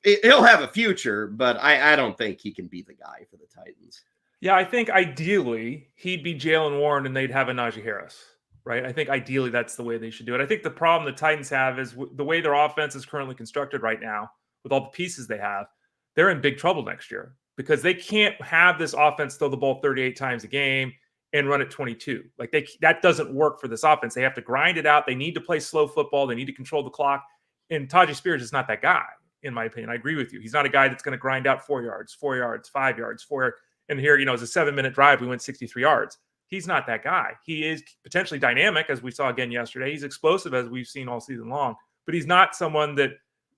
He'll have a future, but I don't think he can be the guy for the Titans. Yeah, I think ideally he'd be Jalen Warren and they'd have a Najee Harris, right? I think ideally that's the way they should do it. I think the problem the Titans have is the way their offense is currently constructed right now, with all the pieces they have, they're in big trouble next year because they can't have this offense throw the ball 38 times a game and run it 22. Like that doesn't work for this offense. They have to grind it out. They need to play slow football. They need to control the clock. And Tajay Spears is not that guy, in my opinion. I agree with you. He's not a guy that's going to grind out 4 yards, 4 yards, 5 yards, 4 yards. And here, it's a 7-minute drive. We went 63 yards. He's not that guy. He is potentially dynamic, as we saw again yesterday. He's explosive, as we've seen all season long. But he's not someone that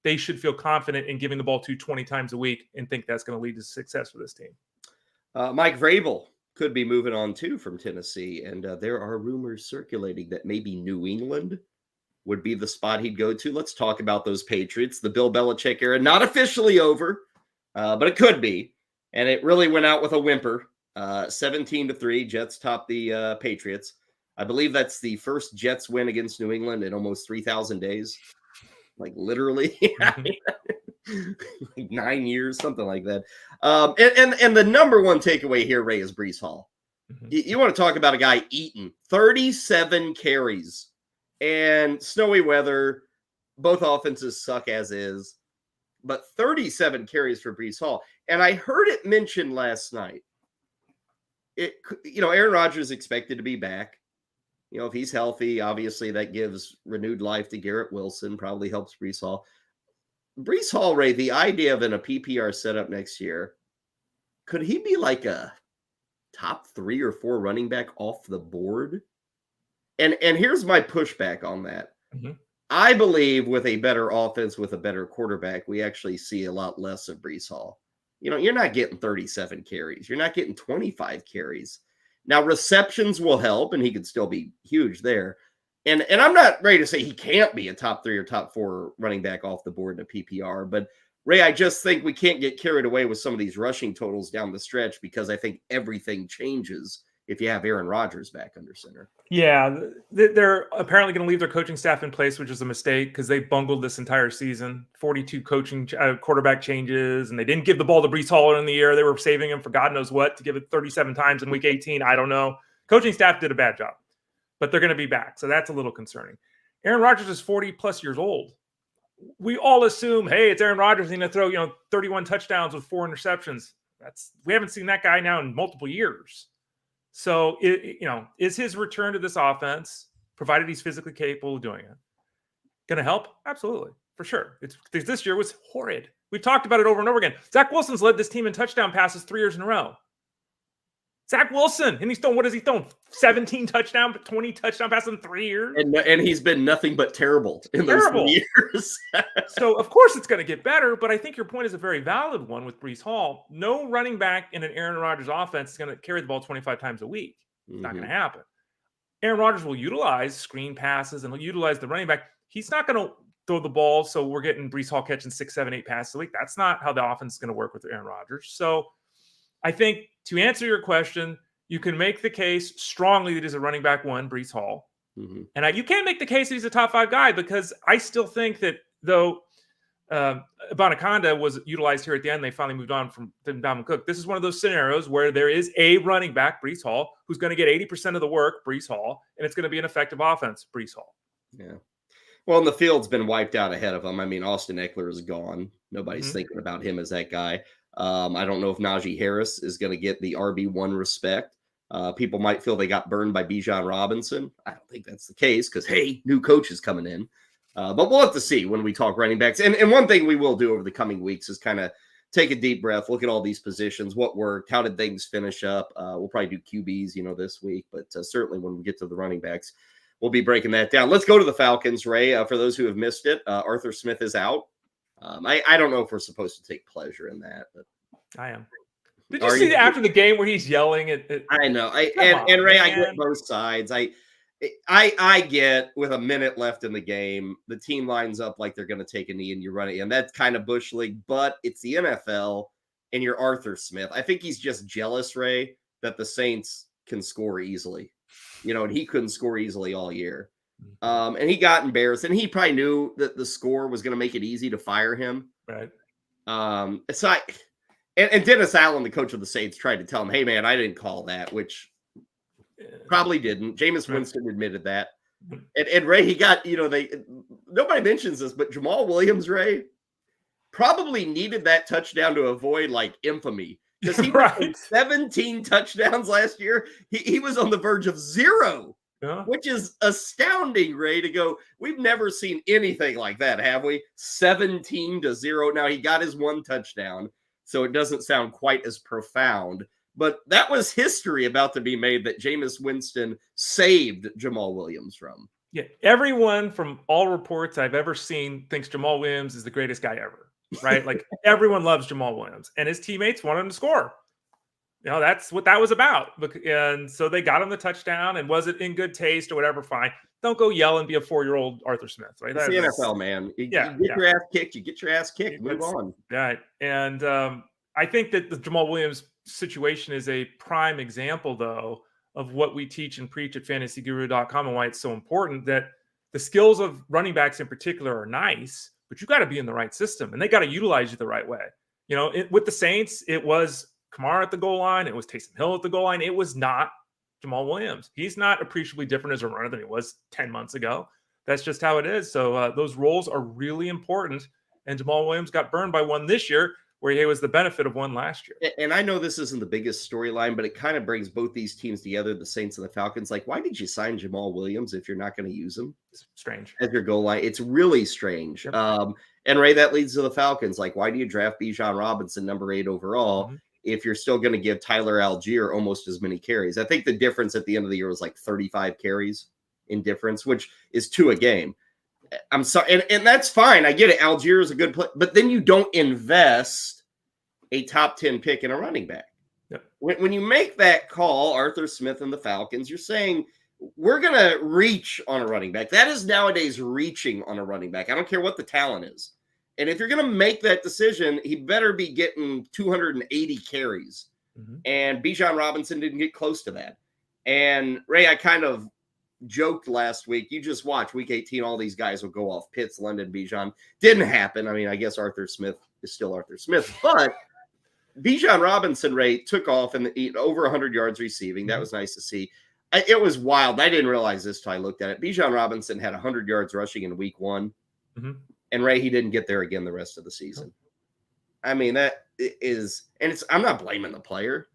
they should feel confident in giving the ball to 20 times a week and think that's going to lead to success for this team. Mike Vrabel could be moving on, too, from Tennessee. And there are rumors circulating that maybe New England would be the spot he'd go to. Let's talk about those Patriots. The Bill Belichick era, not officially over, but it could be. And it really went out with a whimper. 17-3, Jets topped the Patriots. I believe that's the first Jets win against New England in almost 3,000 days. Like literally. Like 9 years, something like that. And the number one takeaway here, Ray, is Breece Hall. You want to talk about a guy eating 37 carries and snowy weather. Both offenses suck as is. But 37 carries for Breece Hall. And I heard it mentioned last night. Aaron Rodgers is expected to be back. If he's healthy, obviously that gives renewed life to Garrett Wilson, probably helps Breece Hall. Breece Hall, Ray, the idea of in a PPR setup next year, could he be like a top 3 or 4 running back off the board? And here's my pushback on that. I believe with a better offense, with a better quarterback, we actually see a lot less of Breece Hall. You're not getting 37 carries. You're not getting 25 carries. Now, receptions will help, and he could still be huge there. And I'm not ready to say he can't be a top 3 or top 4 running back off the board in a PPR. But, Ray, I just think we can't get carried away with some of these rushing totals down the stretch because I think everything changes if you have Aaron Rodgers back under center. Yeah, they're apparently going to leave their coaching staff in place, which is a mistake because they bungled this entire season. 42 quarterback changes, and they didn't give the ball to Breece Hall in the year. They were saving him for God knows what to give it 37 times in week 18. I don't know. Coaching staff did a bad job, but they're going to be back, so that's a little concerning. Aaron Rodgers is 40-plus years old. We all assume, hey, it's Aaron Rodgers. He's going to throw 31 touchdowns with 4 interceptions. We haven't seen that guy now in multiple years. So, is his return to this offense, provided he's physically capable of doing it, going to help? Absolutely, for sure. This year was horrid. We've talked about it over and over again. Zach Wilson's led this team in touchdown passes 3 years in a row. Zach Wilson, and he's thrown, what has he thrown? 17 touchdowns, 20 touchdown passes in 3 years? And he's been nothing but terrible in those 3 years. So, of course, it's going to get better, but I think your point is a very valid one with Breece Hall. No running back in an Aaron Rodgers offense is going to carry the ball 25 times a week. It's not going to happen. Aaron Rodgers will utilize screen passes and he'll utilize the running back. He's not going to throw the ball, so we're getting Breece Hall catching 6, 7, 8 passes a week. That's not how the offense is going to work with Aaron Rodgers. So, I think to answer your question, you can make the case strongly that he's a running back 1, Breece Hall. And you can't make the case that he's a top 5 guy because I still think that though Bonaconda was utilized here at the end, they finally moved on from Dalvin Cook. This is one of those scenarios where there is a running back, Breece Hall, who's going to get 80% of the work, Breece Hall, and it's going to be an effective offense, Breece Hall. Yeah. Well, and the field's been wiped out ahead of him. I mean, Austin Ekeler is gone. Nobody's thinking about him as that guy. I don't know if Najee Harris is going to get the RB1 respect. People might feel they got burned by Bijan Robinson. I don't think that's the case because, hey, new coach is coming in. But we'll have to see when we talk running backs. And one thing we will do over the coming weeks is kind of take a deep breath, look at all these positions, what worked, how did things finish up. We'll probably do QBs, this week. But certainly when we get to the running backs, we'll be breaking that down. Let's go to the Falcons, Ray. For those who have missed it, Arthur Smith is out. I don't know if we're supposed to take pleasure in that, but I am. Did you see after the game where he's yelling at I know. And Ray, I get both sides. I get with a minute left in the game, the team lines up like they're going to take a knee and you run it. And that's kind of Bush League, but it's the NFL and you're Arthur Smith. I think he's just jealous, Ray, that the Saints can score easily, and he couldn't score easily all year. And he got embarrassed, and he probably knew that the score was going to make it easy to fire him. Right. So and Dennis Allen, the coach of the Saints, tried to tell him, "Hey, man, I didn't call that," which probably didn't. Jameis Winston admitted that. And Ray, he got, nobody mentions this, but Jamal Williams, Ray, probably needed that touchdown to avoid like infamy. Because he had 17 touchdowns last year. He was on the verge of 0, which is astounding, Ray, to go. We've never seen anything like that, have we? 17-0. Now, he got his 1 touchdown, so it doesn't sound quite as profound. But that was history about to be made that Jameis Winston saved Jamal Williams from. Yeah, everyone from all reports I've ever seen thinks Jamal Williams is the greatest guy ever, right? Like everyone loves Jamal Williams, and his teammates want him to score. That's what that was about. And so they got him the touchdown, and was it in good taste or whatever? Fine. Don't go yell and be a 4-year-old Arthur Smith, right? That's the NFL, man. You get your ass kicked. You get your ass kicked. Move on. Right. And I think that the Jamal Williams situation is a prime example, though, of what we teach and preach at fantasyguru.com and why it's so important that the skills of running backs in particular are nice, but you got to be in the right system and they got to utilize you the right way. With the Saints, it was Kamara at the goal line. It was Taysom Hill at the goal line. It was not Jamal Williams. He's not appreciably different as a runner than he was 10 months ago. That's just how it is. So those roles are really important. And Jamal Williams got burned by one this year, where he was the benefit of one last year. And I know this isn't the biggest storyline, but it kind of brings both these teams together, the Saints and the Falcons. Like, why did you sign Jamal Williams if you're not going to use him? It's strange. As your goal line. It's really strange. Yep. And Ray, that leads to the Falcons. Like, why do you draft Bijan Robinson, number 8 overall, if you're still going to give Tyler Algier almost as many carries? I think the difference at the end of the year was like 35 carries in difference, which is 2 a game. I'm sorry. And that's fine. I get it. Algier is a good player, but then you don't invest a top 10 pick in a running back. Yep. When you make that call, Arthur Smith and the Falcons, you're saying we're going to reach on a running back. That is nowadays reaching on a running back. I don't care what the talent is. And if you're going to make that decision, he better be getting 280 carries. And Bijan Robinson didn't get close to that. And Ray, I kind of joked last week, you just watch week 18, all these guys will go off. Pitts, London, Bijan. Didn't happen. I mean, I guess Arthur Smith is still Arthur Smith, but Bijan Robinson, Ray, took off and over 100 yards receiving. That was nice to see. It was wild. I didn't realize this till I looked at it. Bijan Robinson had 100 yards rushing in week 1. And Ray, he didn't get there again the rest of the season. I mean, that is, and I'm not blaming the player.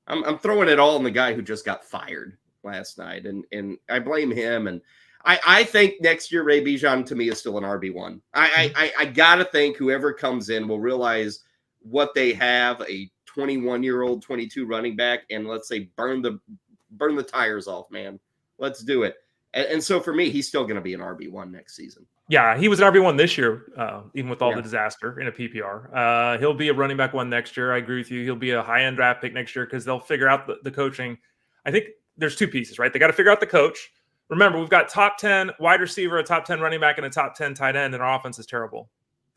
I'm throwing it all on the guy who just got fired last night. And I blame him. And I think next year, Ray, Bijan to me is still an RB1. I got to think whoever comes in will realize what they have, a 21-year-old, 22 running back, and let's say burn the tires off, man. Let's do it. And so for me, he's still going to be an RB1 next season. Yeah, he was an RB1 this year, even with all the disaster in a PPR. He'll be a running back 1 next year. I agree with you. He'll be a high-end draft pick next year because they'll figure out the coaching. I think there's 2 pieces, right? They got to figure out the coach. Remember, we've got top 10 wide receiver, a top 10 running back, and a top 10 tight end, and our offense is terrible.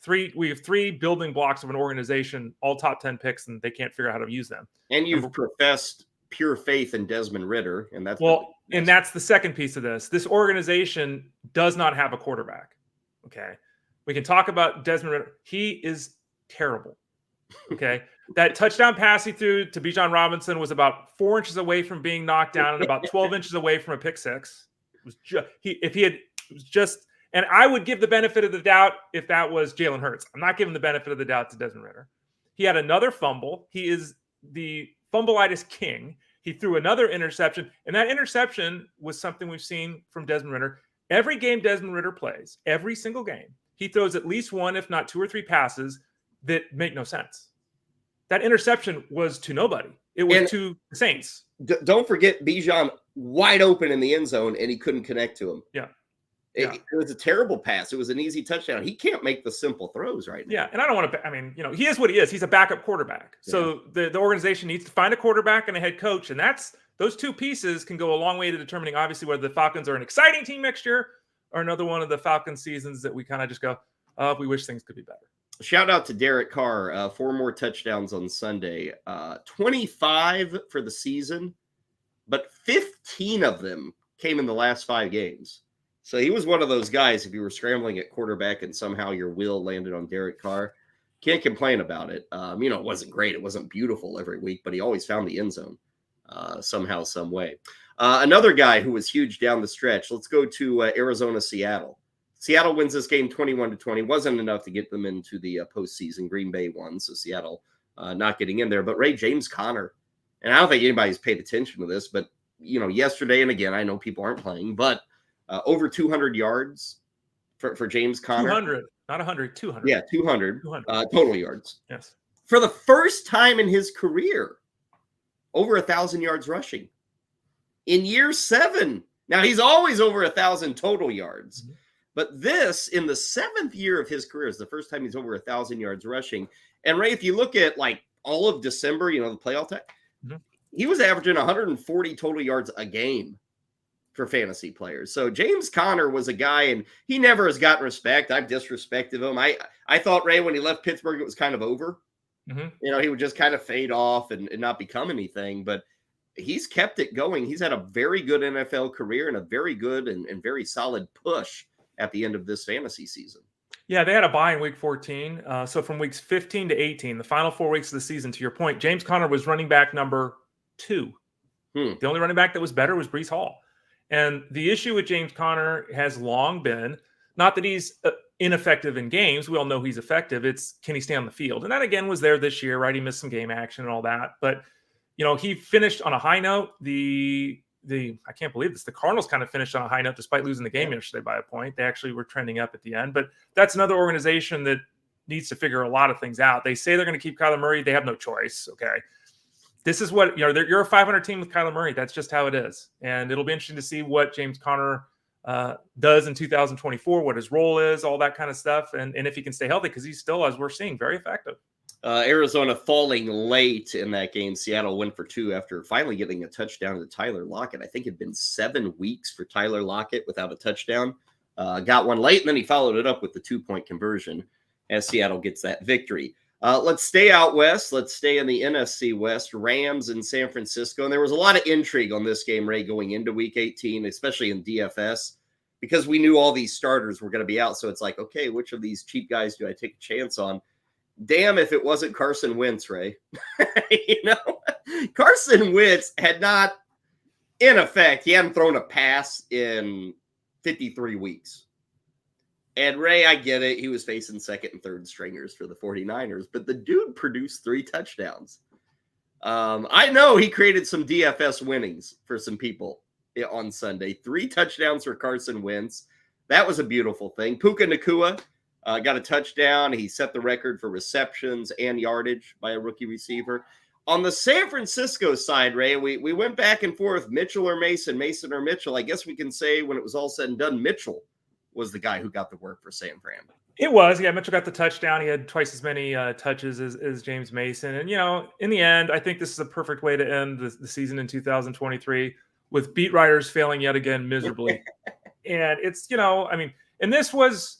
We have 3 building blocks of an organization, all top 10 picks, and they can't figure out how to use them. And you've professed pure faith in Desmond Ridder, and that's and that's the second piece of this. This organization does not have a quarterback. Okay, we can talk about Desmond Ridder. He is terrible. Okay, that touchdown pass he threw to Bijan Robinson was about 4 inches away from being knocked down and about 12 inches away from a pick six. It was just. And I would give the benefit of the doubt if that was Jalen Hurts. I'm not giving the benefit of the doubt to Desmond Ridder. He had another fumble. He is the fumbleitis king. He threw another interception, and that interception was something we've seen from Desmond Ridder. Every game Desmond Ridder plays, every single game, he throws at least 1, if not 2 or 3 passes that make no sense. That interception was to nobody. It was to the Saints. Don't forget Bijan wide open in the end zone, and he couldn't connect to him. Yeah. It was a terrible pass. It was an easy touchdown. He can't make the simple throws right now. Yeah, and I don't want to – I mean, he is what he is. He's a backup quarterback. Yeah. So the organization needs to find a quarterback and a head coach, and those 2 pieces can go a long way to determining, obviously, whether the Falcons are an exciting team next year or another one of the Falcon seasons that we kind of just go, we wish things could be better. Shout out to Derek Carr. 4 more touchdowns on Sunday. 25 for the season. but 15 of them came in the last 5 games. So he was one of those guys, if you were scrambling at quarterback and somehow your will landed on Derek Carr, can't complain about it. It wasn't great. It wasn't beautiful every week, but he always found the end zone somehow, some way. Another guy who was huge down the stretch. Let's go to Arizona, Seattle. Seattle wins this game 21-20. Wasn't enough to get them into the postseason. Green Bay won, so Seattle not getting in there. But James Conner, and I don't think anybody's paid attention to this, but yesterday, and again, I know people aren't playing, but over 200 yards for James Conner. 200, not 100, 200. Yeah, 200 total yards. Yes. For the first time in his career, over 1,000 yards rushing. In year 7. Now, he's always over 1,000 total yards. Mm-hmm. But this, in the 7th year of his career, is the first time he's over 1,000 yards rushing. And Ray, if you look at all of December, the playoff time, mm-hmm. he was averaging 140 total yards a game for fantasy players. So James Conner was a guy, and he never has gotten respect. I've disrespected him. I thought, Ray, when he left Pittsburgh, it was kind of over. Mm-hmm. He would just kind of fade off and not become anything. But he's kept it going. He's had a very good NFL career and a very good and very solid push at the end of this fantasy season. Yeah, they had a bye in week 14. So from weeks 15 to 18, the final 4 weeks of the season, to your point, James Conner was running back number 2. The only running back that was better was Breece Hall. And the issue with James Conner has long been, not that he's ineffective in games. We all know he's effective. It's, can he stay on the field? And that, again, was there this year, right? He missed some game action and all that. But, he finished on a high note. I can't believe this. The Cardinals kind of finished on a high note despite losing the game yesterday by a point. They actually were trending up at the end. But that's another organization that needs to figure a lot of things out. They say they're going to keep Kyler Murray. They have no choice. Okay. This is what, you're a 500 team with Kyler Murray. That's just how it is. And it'll be interesting to see what James Conner does in 2024, what his role is, all that kind of stuff. And if he can stay healthy, because he's still, as we're seeing, very effective. Arizona falling late in that game. Seattle went for 2 after finally getting a touchdown to Tyler Lockett. I think it had been 7 weeks for Tyler Lockett without a touchdown. Got one late, and then he followed it up with the 2-point conversion as Seattle gets that victory. Let's stay out west. Let's stay in the NFC West. Rams in San Francisco. And there was a lot of intrigue on this game, Ray, going into Week 18, especially in DFS, because we knew all these starters were going to be out. So it's like, okay, which of these cheap guys do I take a chance on? Damn if it wasn't Carson Wentz, Ray. Carson Wentz had not, in effect, he hadn't thrown a pass in 53 weeks. And Ray, I get it. He was facing second and third stringers for the 49ers, but the dude produced 3 touchdowns. I know he created some DFS winnings for some people on Sunday. 3 touchdowns for Carson Wentz. That was a beautiful thing. Puka Nacua got a touchdown. He set the record for receptions and yardage by a rookie receiver. On the San Francisco side, Ray, we went back and forth, Mitchell or Mason, Mason or Mitchell. I guess we can say when it was all said and done, Mitchell was the guy who got the work for San Fran. It was. Yeah, Mitchell got the touchdown. He had twice as many touches as James Mason. And, in the end, I think this is a perfect way to end the season in 2023 with beat writers failing yet again miserably. And it's, and this was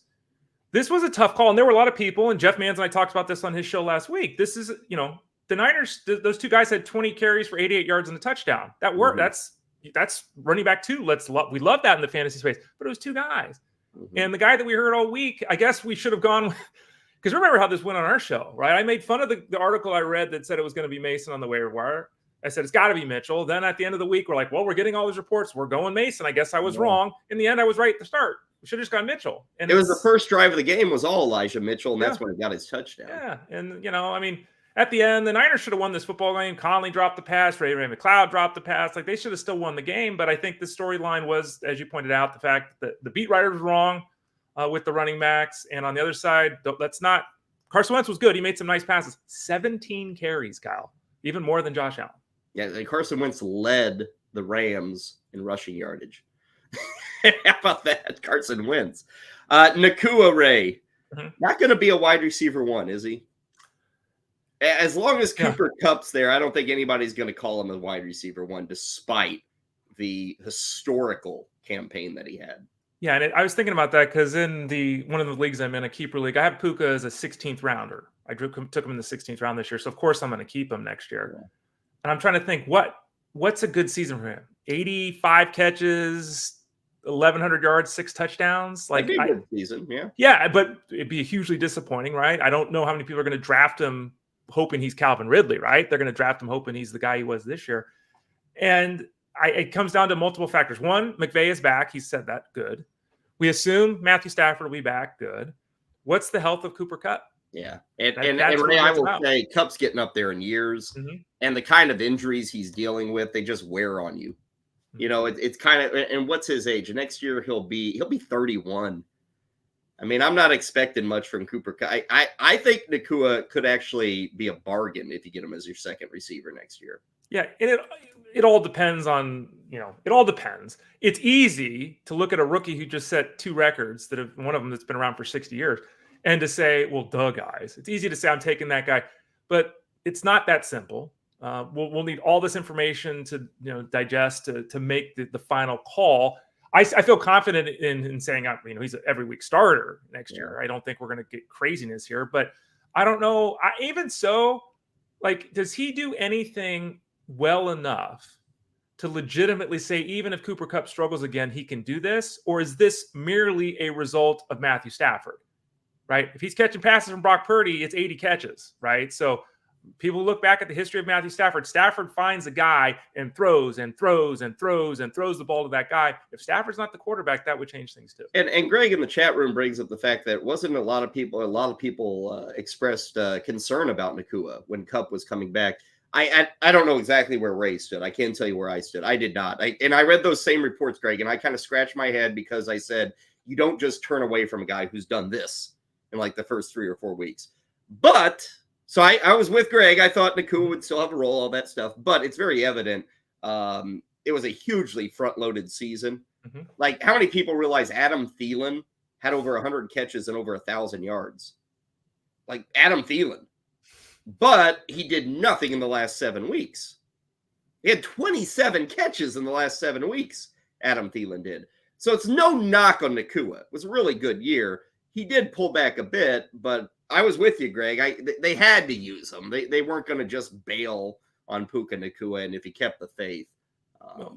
a tough call. And there were a lot of people, and Jeff Mans and I talked about this on his show last week. This is, the Niners, those 2 guys had 20 carries for 88 yards and a touchdown. That worked. Mm-hmm. That's running back 2. We love that in the fantasy space, but it was 2 guys. Mm-hmm. And the guy that we heard all week, I guess we should have gone, because remember how this went on our show, right? I made fun of the article I read that said it was going to be Mason on the waiver wire. I said, it's got to be Mitchell. Then at the end of the week, we're like, well, we're getting all these reports. We're going Mason. I guess I was wrong. In the end, I was right at the start. We should have just gone Mitchell. And it was the first drive of the game was all Elijah Mitchell, and that's when he got his touchdown. Yeah, and, at the end, the Niners should have won this football game. Conley dropped the pass. Ray McLeod dropped the pass. They should have still won the game. But I think the storyline was, as you pointed out, the fact that the beat writer was wrong with the running backs. And on the other side, Carson Wentz was good. He made some nice passes. 17 carries, Kyle. Even more than Josh Allen. Yeah, Carson Wentz led the Rams in rushing yardage. How about that? Carson Wentz. Nacua, Ray. Mm-hmm. Not going to be a wide receiver 1, is he? As long as Cooper Kupp's there, I don't think anybody's going to call him a wide receiver 1, despite the historical campaign that he had. Yeah, and I was thinking about that because in one of the leagues I'm in, a keeper league, I have Puka as a 16th rounder. I took him in the 16th round this year, so of course I'm going to keep him next year. Yeah. And I'm trying to think, what what's a good season for him? 85 catches, 1,100 yards, 6 touchdowns. That'd Like, be a good season, yeah. Yeah, but it'd be hugely disappointing, right? I don't know how many people are going to draft him hoping he's Calvin Ridley, right? They're going to draft him hoping he's the guy he was this year. And it comes down to multiple factors. One, McVay is back. He said that. Good. We assume Matthew Stafford will be back. Good. What's the health of Cooper Kupp? Yeah. And That's Ray, what I it's will about. say Kupp's getting up there in years, and the kind of injuries he's dealing with, they just wear on you. You know, it's kind of, and what's his age? Next year he'll be 31. I mean, I'm not expecting much from Cooper. I think Nacua could actually be a bargain if you get him as your second receiver next year. Yeah, and it all depends on, it all depends. It's easy to look at a rookie who just set 2 records one of them that's been around for 60 years and to say, well, duh, guys. It's easy to say I'm taking that guy, but it's not that simple. We'll need all this information to digest to make the final call. I feel confident in saying he's an every week starter next year. I don't think we're going to get craziness here, but I don't know. Even so, like, does he do anything well enough to legitimately say, even if Cooper Kupp struggles again, he can do this? Or is this merely a result of Matthew Stafford, right? If he's catching passes from Brock Purdy, it's 80 catches, right? So people look back at the history of Matthew Stafford. Stafford finds a guy and throws and throws and throws and throws the ball to that guy. If Stafford's not the quarterback, that would change things too. And Greg in the chat room brings up the fact that a lot of people expressed concern about Nacua when Kupp was coming back. I don't know exactly where Ray stood. I can't tell you where I stood. I did not. I read those same reports, Greg, and I kind of scratched my head because I said, you don't just turn away from a guy who's done this in like the first 3 or 4 weeks. But so I was with Greg. I thought Nacua would still have a role, all that stuff, but it's very evident it was a hugely front-loaded season. Like, how many people realize Adam Thielen had over 100 catches and over 1,000 yards? Like, Adam Thielen. But he did nothing in the last 7 weeks. He had 27 catches in the last 7 weeks, Adam Thielen did. So it's no knock on Nacua. It was a really good year. He did pull back a bit, but I was with you, Greg. They had to use him. They weren't going to just bail on Puka Nacua, and if he kept the faith,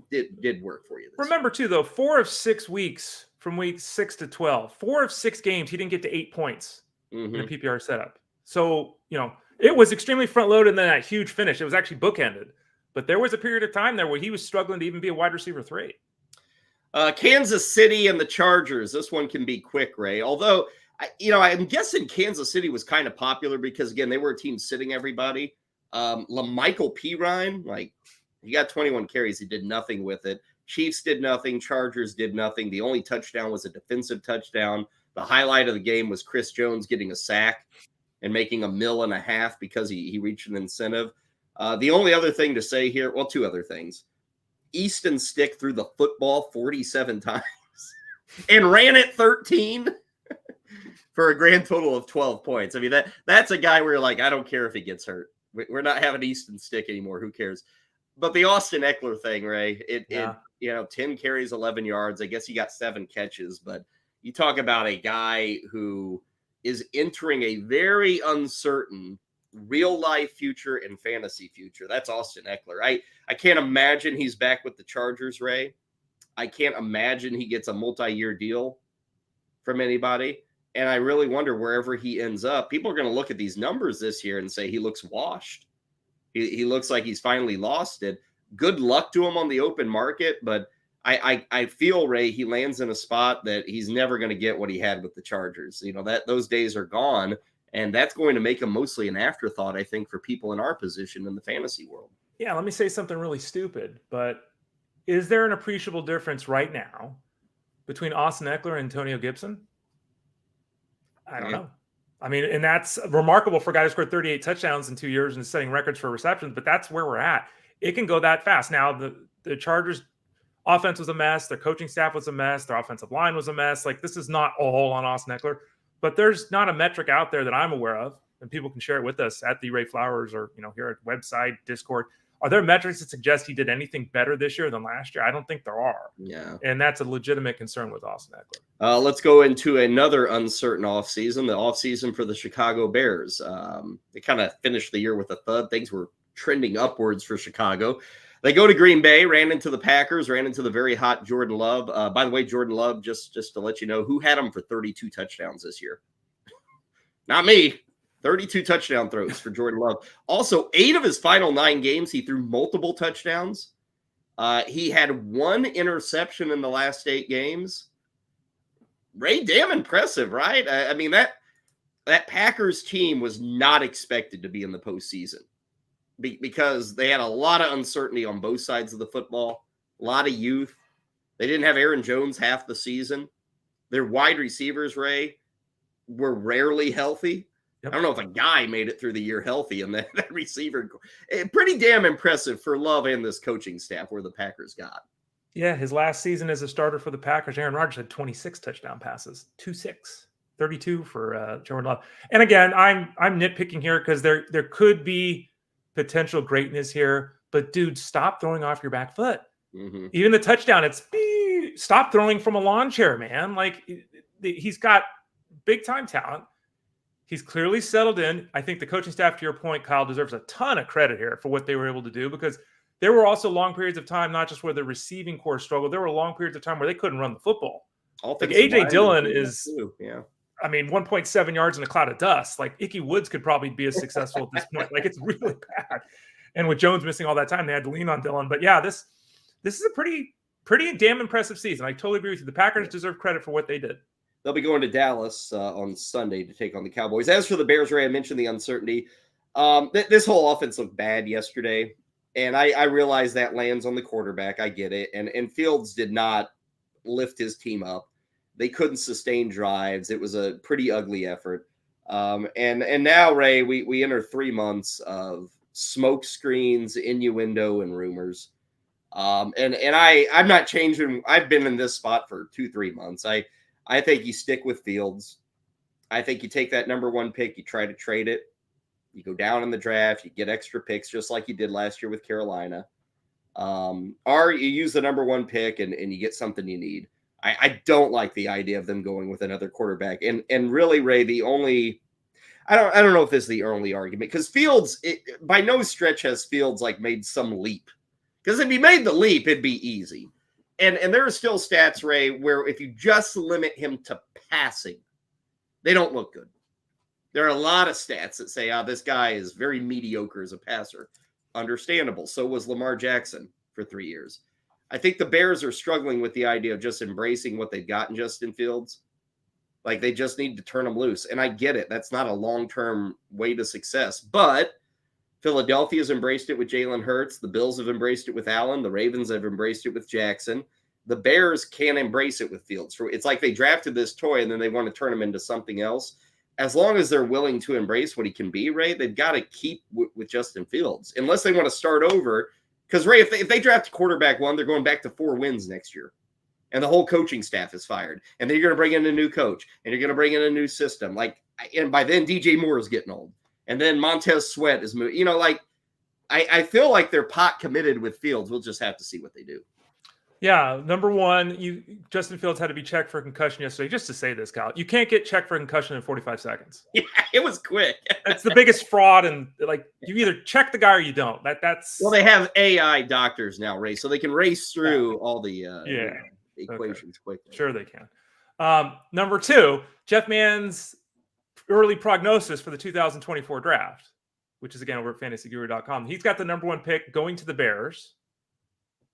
did work for you. Remember, too, though, 4 of 6 weeks from week 6 to 12, 4 of 6 games, he didn't get to 8 points in a PPR setup. So, it was extremely front-loaded and then that huge finish. It was actually bookended. But there was a period of time there where he was struggling to even be a wide receiver 3. Kansas City and the Chargers. This one can be quick, Ray. Although, I'm guessing Kansas City was kind of popular because, again, they were a team sitting everybody. LaMichael Pirine, like, he got 21 carries. He did nothing with it. Chiefs did nothing. Chargers did nothing. The only touchdown was a defensive touchdown. The highlight of the game was Chris Jones getting a sack and making $1.5 million because he reached an incentive. The only other thing to say here, well, 2 other things. Easton Stick threw the football 47 times and ran it 13 for a grand total of 12 points. I mean, that's a guy where you're like, I don't care if he gets hurt. We're not having Easton Stick anymore. Who cares? But the Austin Ekeler thing, Ray, 10 carries, 11 yards. I guess he got 7 catches, but you talk about a guy who is entering a very uncertain real life future and fantasy future. That's Austin Ekeler. I can't imagine he's back with the Chargers, Ray. I can't imagine he gets a multi-year deal from anybody. And I really wonder wherever he ends up, people are going to look at these numbers this year and say he looks washed. He looks like he's finally lost it. Good luck to him on the open market, but I feel, Ray, he lands in a spot that he's never going to get what he had with the Chargers. Those days are gone, and that's going to make him mostly an afterthought, I think, for people in our position in the fantasy world. Yeah, let me say something really stupid, but is there an appreciable difference right now between Austin Ekeler and Antonio Gibson? I don't know. I mean, and that's remarkable for a guy who scored 38 touchdowns in 2 years and is setting records for receptions, but that's where we're at. It can go that fast. Now, the Chargers offense was a mess. Their coaching staff was a mess. Their offensive line was a mess. Like, this is not all on Austin Ekeler, but there's not a metric out there that I'm aware of, and people can share it with us at the Ray Flowers or, here at website, Discord. Are there metrics that suggest he did anything better this year than last year? I don't think there are. Yeah. And that's a legitimate concern with Austin Ekeler. Let's go into another uncertain offseason, the offseason for the Chicago Bears. They kind of finished the year with a thud. Things were trending upwards for Chicago. They go to Green Bay, ran into the Packers, ran into the very hot Jordan Love. By the way, Jordan Love, just to let you know, who had him for 32 touchdowns this year? Not me. 32 touchdown throws for Jordan Love. Also, 8 of his final 9 games, he threw multiple touchdowns. He had 1 interception in the last 8 games. Ray, damn impressive, right? I mean, that Packers team was not expected to be in the postseason because they had a lot of uncertainty on both sides of the football, a lot of youth. They didn't have Aaron Jones half the season. Their wide receivers, Ray, were rarely healthy. Yep. I don't know if a guy made it through the year healthy, and that receiver, pretty damn impressive for Love and this coaching staff where the Packers got. Yeah, his last season as a starter for the Packers, Aaron Rodgers had 26 touchdown passes, 32 for Jordan Love. And again, I'm nitpicking here because there could be potential greatness here, but dude, stop throwing off your back foot. Mm-hmm. Even the touchdown, stop throwing from a lawn chair, man. Like, he's got big time talent. He's clearly settled in. I think the coaching staff, to your point, Kyle, deserves a ton of credit here for what they were able to do, because there were also long periods of time, not just where the receiving core struggled, there were long periods of time where they couldn't run the football. Like A.J. Dillon is, I mean, 1.7 yards in a cloud of dust. Like, Ickey Woods could probably be as successful at this point. Like, it's really bad. And with Jones missing all that time, they had to lean on Dillon. But yeah, this is a pretty damn impressive season. I totally agree with you. The Packers deserve credit for what they did. They'll be going to Dallas on Sunday to take on the Cowboys. As for the Bears, Ray, I mentioned the uncertainty. This whole offense looked bad yesterday, and I realize that lands on the quarterback. I get it. And Fields did not lift his team up. They couldn't sustain drives. It was a pretty ugly effort. And now, Ray, we enter 3 months of smoke screens, innuendo, and rumors. I'm not changing. I've been in this spot for 2-3 months. I think you stick with Fields. I think you take that number 1 pick, you try to trade it. You go down in the draft, you get extra picks just like you did last year with Carolina. Or you use the number 1 pick and you get something you need. I don't like the idea of them going with another quarterback. And really, Ray, I don't know if this is the only argument, because Fields, by no stretch has Fields like made some leap. Because if he made the leap, it'd be easy. And there are still stats, Ray, where if you just limit him to passing, they don't look good. There are a lot of stats that say, this guy is very mediocre as a passer. Understandable. So was Lamar Jackson for 3 years. I think the Bears are struggling with the idea of just embracing what they've got in Justin Fields. Like, they just need to turn him loose. And I get it. That's not a long-term way to success. But Philadelphia's embraced it with Jalen Hurts. The Bills have embraced it with Allen. The Ravens have embraced it with Jackson. The Bears can't embrace it with Fields. It's like they drafted this toy and then they want to turn him into something else. As long as they're willing to embrace what he can be, Ray, they've got to keep with Justin Fields. Unless they want to start over. Because, Ray, if they draft a quarterback 1, they're going back to 4 wins next year. And the whole coaching staff is fired. And then you're going to bring in a new coach. And you're going to bring in a new system. And by then, DJ Moore is getting old. And then Montez Sweat is moving. I feel like they're pot committed with Fields. We'll just have to see what they do. Yeah, number 1, Justin Fields had to be checked for concussion yesterday. Just to say this, Kyle, you can't get checked for concussion in 45 seconds. Yeah, it was quick. That's the biggest fraud, and you either check the guy or you don't. That's well, they have AI doctors now, Ray, so they can race through all the equations quickly. Sure, they can. Number 2, Jeff Mann's early prognosis for the 2024 draft, which is again over at fantasyguru.com. He's got the number 1 pick going to the Bears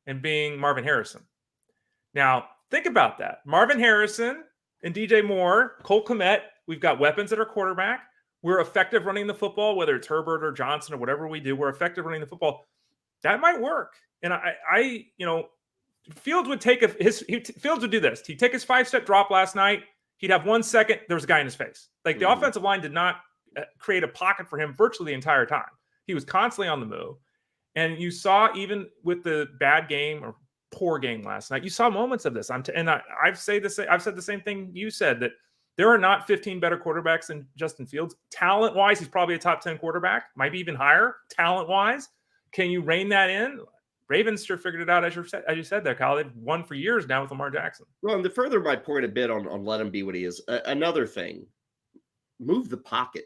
and being Marvin Harrison. Now, think about that. Marvin Harrison and DJ Moore, Cole Kmet, we've got weapons at our quarterback. We're effective running the football, whether it's Herbert or Johnson or whatever we do. We're effective running the football. That might work. And Fields would Fields would do this. He'd take his 5-step drop last night. He'd have 1 second. There was a guy in his face. The offensive line did not create a pocket for him virtually the entire time. He was constantly on the move. And you saw, even with the bad game or poor game last night, you saw moments of this. I've said the same thing you said, that there are not 15 better quarterbacks than Justin Fields. Talent-wise, he's probably a top 10 quarterback, maybe even higher. Talent-wise, can you rein that in? Ravens sure figured it out, as you said there, Kyle. They've won for years now with Lamar Jackson. Well, and to further my point a bit on let him be what he is, another thing, move the pocket.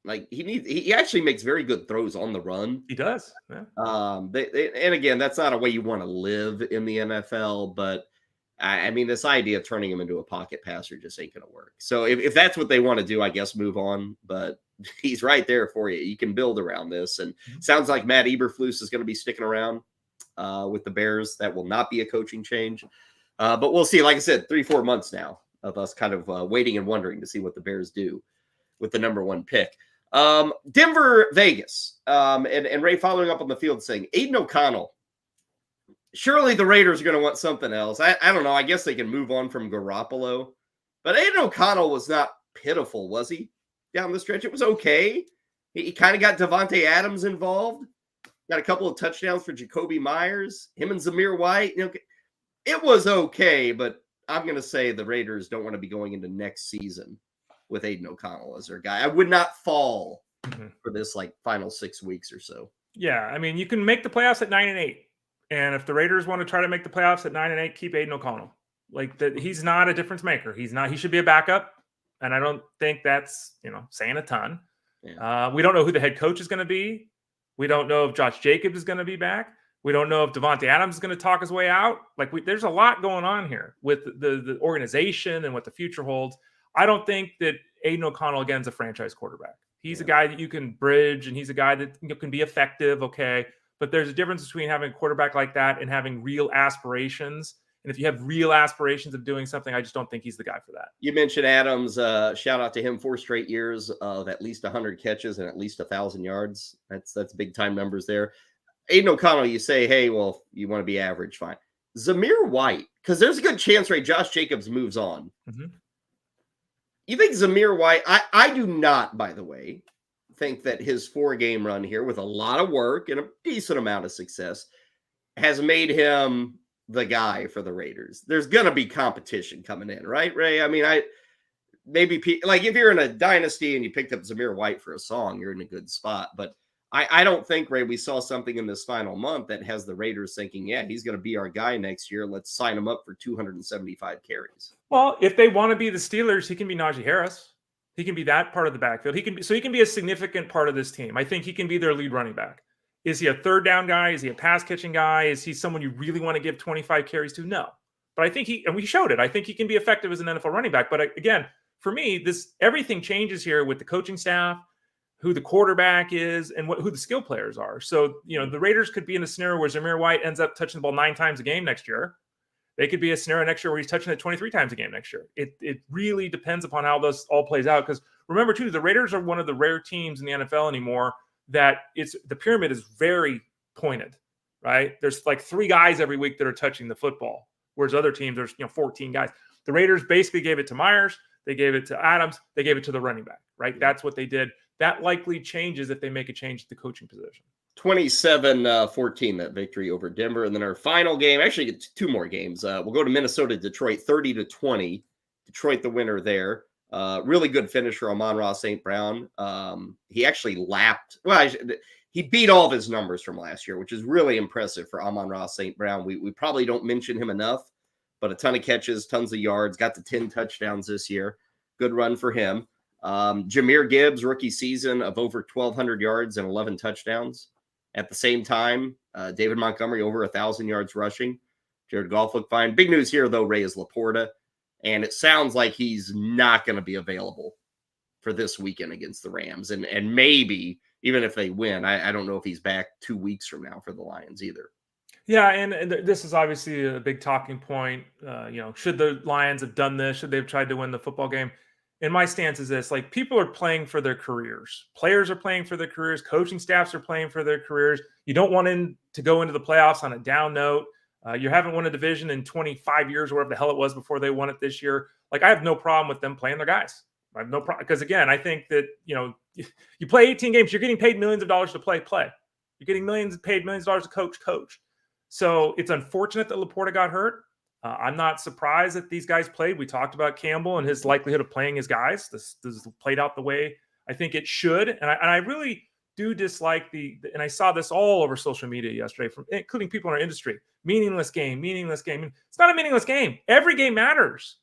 Like he actually makes very good throws on the run. He does. Yeah. And again, that's not a way you want to live in the NFL, but I mean, this idea of turning him into a pocket passer just ain't going to work. So if that's what they want to do, I guess move on. But he's right there for you. You can build around this. And sounds like Matt Eberflus is going to be sticking around with the Bears. That will not be a coaching change. But we'll see. Like I said, 3-4 months now of us kind of waiting and wondering to see what the Bears do with the number 1 pick. Denver, Vegas. And Ray following up on the field saying, Aiden O'Connell. Surely the Raiders are going to want something else. I don't know. I guess they can move on from Garoppolo. But Aiden O'Connell was not pitiful, was he? Down the stretch, it was okay. He kind of got Devontae Adams involved. Got a couple of touchdowns for Jacoby Myers. Him and Zamir White. It was okay, but I'm going to say the Raiders don't want to be going into next season with Aiden O'Connell as their guy. I would not fall for this final 6 weeks or so. Yeah, I mean, you can make the playoffs at 9-8. And if the Raiders want to try to make the playoffs at 9-8, keep Aiden O'Connell. He's not a difference maker. He's not. He should be a backup, and I don't think that's saying a ton. Yeah. We don't know who the head coach is going to be. We don't know if Josh Jacobs is going to be back. We don't know if Devontae Adams is going to talk his way out. There's a lot going on here with the organization and what the future holds. I don't think that Aiden O'Connell again is a franchise quarterback. He's a guy that you can bridge, and he's a guy that can be effective. Okay. But there's a difference between having a quarterback like that and having real aspirations. And if you have real aspirations of doing something, I just don't think he's the guy for that. You mentioned Adams. Shout out to him. 4 straight years of at least 100 catches and at least 1,000 yards. That's big time numbers there. Aiden O'Connell, you say, hey, well, you want to be average, fine. Zamir White, because there's a good chance, Ray, Josh Jacobs moves on. You think Zamir White, I do not, by the way, think that his 4-game run here with a lot of work and a decent amount of success has made him the guy for the Raiders. There's going to be competition coming in, right, Ray? I mean, if you're in a dynasty and you picked up Zamir White for a song, you're in a good spot. But I don't think, Ray, we saw something in this final month that has the Raiders thinking, yeah, he's going to be our guy next year. Let's sign him up for 275 carries. Well, if they want to be the Steelers, he can be Najee Harris. He can be that part of the backfield. He can be a significant part of this team. I think he can be their lead running back. Is he a third down guy? Is he a pass catching guy? Is he someone you really want to give 25 carries to? No. But I think and we showed it. I think he can be effective as an NFL running back. But again, for me, everything changes here with the coaching staff, who the quarterback is, and who the skill players are. So, the Raiders could be in a scenario where Zamir White ends up touching the ball 9 times a game next year. They could be a scenario next year where he's touching it 23 times a game next year. It really depends upon how this all plays out. Because remember, too, the Raiders are one of the rare teams in the NFL anymore that the pyramid is very pointed, right? There's 3 guys every week that are touching the football, whereas other teams, there's 14 guys. The Raiders basically gave it to Myers. They gave it to Adams. They gave it to the running back, right? That's what they did. That likely changes if they make a change at the coaching position. 27-14, that victory over Denver. And then our final game, actually it's 2 more games. We'll go to Minnesota, Detroit, 30-20. Detroit the winner there. Really good finish for Amon-Ra St. Brown. He actually lapped. Well, he beat all of his numbers from last year, which is really impressive for Amon-Ra St. Brown. We probably don't mention him enough, but a ton of catches, tons of yards, got to 10 touchdowns this year. Good run for him. Jahmyr Gibbs, rookie season of over 1,200 yards and 11 touchdowns. At the same time, David Montgomery over 1,000 yards rushing. Jared Goff looked fine. Big news here, though, Ray, is LaPorta. And it sounds like he's not going to be available for this weekend against the Rams. And maybe, even if they win, I don't know if he's back 2 weeks from now for the Lions either. Yeah, and this is obviously a big talking point. Should the Lions have done this? Should they have tried to win the football game? And my stance is this, people are playing for their careers. Players are playing for their careers. Coaching staffs are playing for their careers. You don't want to go into the playoffs on a down note. You haven't won a division in 25 years or whatever the hell it was before they won it this year. I have no problem with them playing their guys. I have no problem. Because, again, I think that, you play 18 games, you're getting paid millions of dollars to play. You're getting paid millions of dollars to coach. So it's unfortunate that LaPorta got hurt. I'm not surprised that these guys played. We talked about Campbell and his likelihood of playing his guys. This played out the way I think it should. And I really do dislike and I saw this all over social media yesterday, including people in our industry. Meaningless game. It's not a meaningless game. Every game matters.